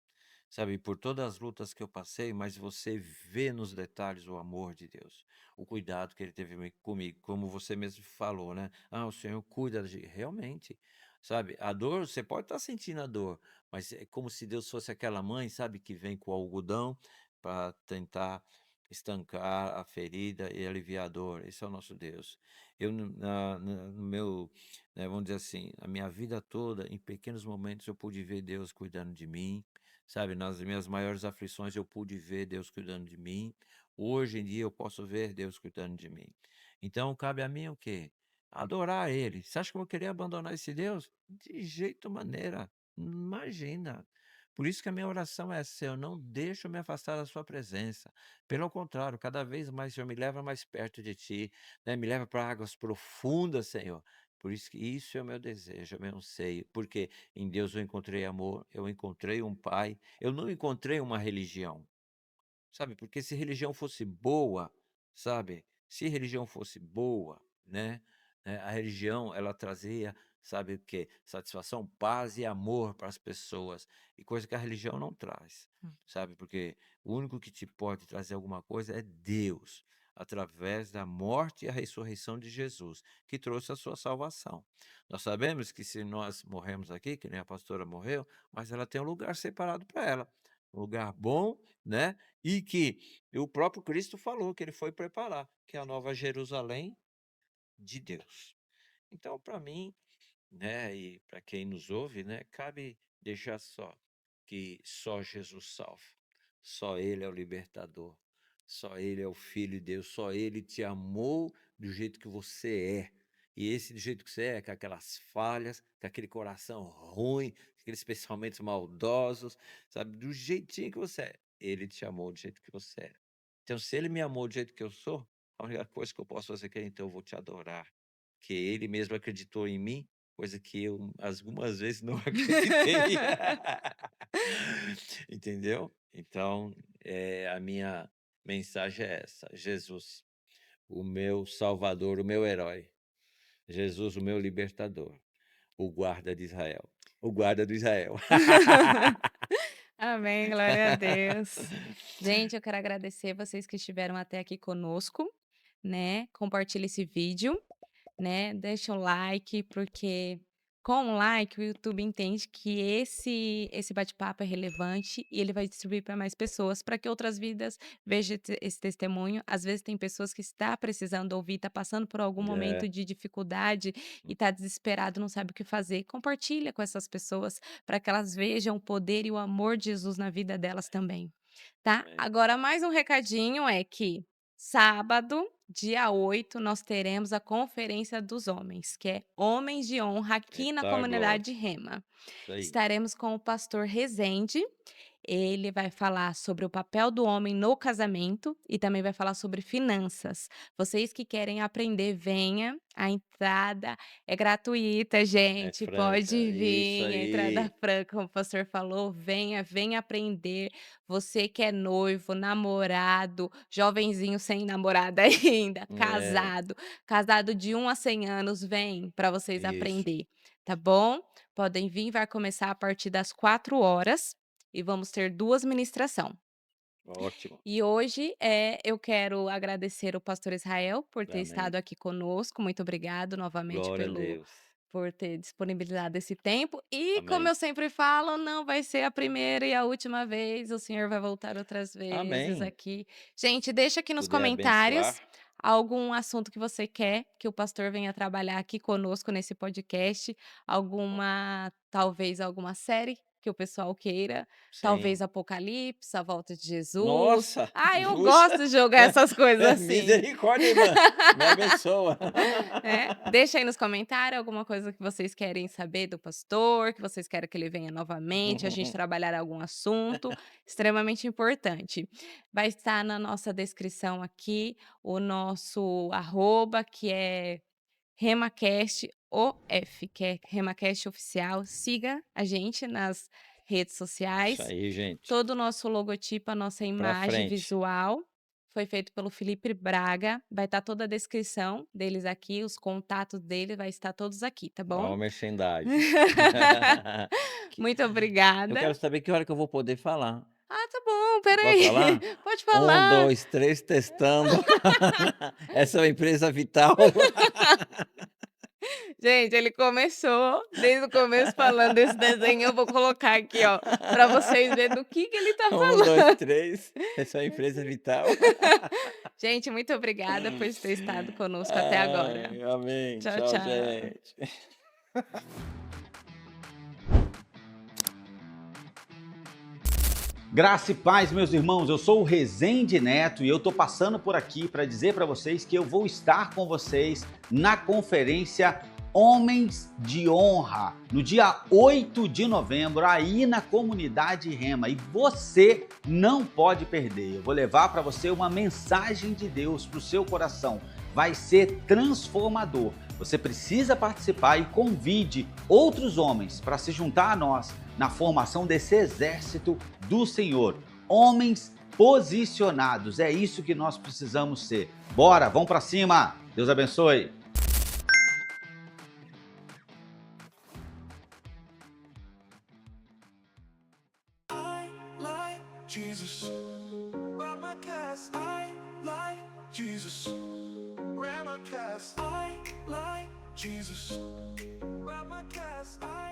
Sabe, por todas as lutas que eu passei, mas você vê nos detalhes o amor de Deus, o cuidado que ele teve comigo, como você mesmo falou, né? Ah, o Senhor cuida de. Realmente, sabe, a dor, você pode estar sentindo a dor, mas é como se Deus fosse aquela mãe, sabe, que vem com o algodão para tentar estancar a ferida e aliviar a dor. Esse é o nosso Deus. Eu, no meu, né, vamos dizer assim, a minha vida toda, em pequenos momentos, eu pude ver Deus cuidando de mim. Sabe, nas minhas maiores aflições eu pude ver Deus cuidando de mim. Hoje em dia eu posso ver Deus cuidando de mim. Então cabe a mim o quê? Adorar Ele. Você acha que eu vou querer abandonar esse Deus? De jeito maneira. Imagina. Por isso que a minha oração é: Senhor, não deixa eu me afastar da Sua presença. Pelo contrário, cada vez mais, Senhor, me leva mais perto de Ti, né? Me leva para águas profundas, Senhor. Por isso que isso é o meu desejo, é o meu anseio. Porque em Deus eu encontrei amor, eu encontrei um pai, eu não encontrei uma religião, sabe, porque se religião fosse boa, sabe, se religião fosse boa, a religião ela trazia, sabe o quê? Satisfação, paz e amor para as pessoas, e coisa que a religião não traz, Hum. sabe, porque o único que te pode trazer alguma coisa é Deus, através da morte e a ressurreição de Jesus, que trouxe a sua salvação. Nós sabemos que se nós morremos aqui, que nem a pastora morreu, mas ela tem um lugar separado para ela, um lugar bom, né, e que o próprio Cristo falou que ele foi preparar, que é a nova Jerusalém de Deus. Então, para mim, né, e para quem nos ouve, né, cabe deixar só que só Jesus salva. Só Ele é o libertador. Só Ele é o Filho de Deus. Só Ele te amou do jeito que você é. E esse do jeito que você é, com aquelas falhas, com aquele coração ruim, aqueles pensamentos maldosos, sabe? Do jeitinho que você é. Ele te amou do jeito que você é. Então, se Ele me amou do jeito que eu sou, a única coisa que eu posso fazer é então eu vou te adorar. Que Ele mesmo acreditou em mim, coisa que eu algumas vezes não acreditei. Entendeu? Então, a minha mensagem é essa: Jesus, o meu Salvador, o meu herói. Jesus, o meu libertador, o guarda de Israel. O guarda do Israel. Amém, glória a Deus. Gente, eu quero agradecer vocês que estiveram até aqui conosco, né? Compartilhe esse vídeo, né? Deixa o like, porque com o like o YouTube entende que esse bate-papo é relevante e ele vai distribuir para mais pessoas, para que outras vidas vejam esse testemunho. Às vezes tem pessoas que está precisando ouvir, está passando por algum momento É, de dificuldade e está desesperado, não sabe o que fazer. Compartilha com essas pessoas para que elas vejam o poder e o amor de Jesus na vida delas também, tá? amém. Agora mais um recadinho é que sábado, dia 8, nós teremos a Conferência dos Homens, que é Homens de Honra aqui na Eita glória. comunidade Rema. Isso aí. Estaremos com o pastor Rezende. Ele vai falar sobre o papel do homem no casamento e também vai falar sobre finanças. Vocês que querem aprender, venha. A entrada é gratuita, É gente. franca. Pode Isso vir, entrada aí. franca, como o pastor falou. Venha, venha aprender. Você que é noivo, namorado, jovenzinho sem namorada ainda, É, casado de 1 a 100 anos, vem para vocês isso. aprender, tá bom? Podem vir, vai começar a partir das 4 horas e vamos ter 2 ministração. Ótimo. E hoje, eu quero agradecer o pastor Israel por ter Amém. estado aqui conosco. Muito obrigado novamente Glória a Deus. por ter disponibilizado esse tempo. E como Amém. eu sempre falo, não vai ser a primeira e a última vez, o senhor vai voltar outras vezes Amém. aqui. Gente, deixa aqui nos Puder abençoar. comentários algum assunto que você quer que o pastor venha trabalhar aqui conosco nesse podcast, talvez alguma série que o pessoal queira, talvez Sim. Apocalipse, a volta de Jesus. Nossa, Ah, eu puxa, gosto de jogar essas coisas assim. misericórdia, irmã, me abençoa. É, deixa aí nos comentários alguma coisa que vocês querem saber do pastor, que vocês querem que ele venha novamente, a gente trabalhar algum assunto extremamente importante. Vai estar na nossa descrição aqui o nosso arroba, que é RemaCast OF, que é RemaCast Oficial. Siga a gente nas redes Isso sociais. aí, gente, Todo o nosso logotipo, a nossa pra imagem frente. visual foi feito pelo Felipe Braga. Vai estar toda a descrição deles aqui, os contatos dele vai estar todos aqui, tá Ó bom? o merchandising. Que Muito eu obrigada. quero saber que hora que eu vou poder falar. Ah, tá bom, espera Posso aí. falar? Pode 1, falar. 2, 3, testando. Essa é uma empresa vital. Gente, ele começou desde o começo falando desse desenho, eu vou colocar aqui, ó, para vocês verem do que ele tá 1, 2, falando. 3, essa é uma empresa vital. Gente, muito obrigada por ter estado conosco até agora. Ai, amém. Tchau, Tchau, tchau. gente. Graça e paz, meus irmãos, eu sou o Rezende Neto e eu tô passando por aqui para dizer para vocês que eu vou estar com vocês na conferência Homens de Honra, no dia 8 de novembro, aí na comunidade Rema, e você não pode perder. Eu vou levar para você uma mensagem de Deus para o seu coração, vai ser transformador. Você precisa participar e convide outros homens para se juntar a nós na formação desse exército do Senhor. Homens posicionados, é isso que nós precisamos ser. Bora, vamos para cima. Deus abençoe. Jesus, I like Jesus. Ramacast, I like Jesus. Ramacast, I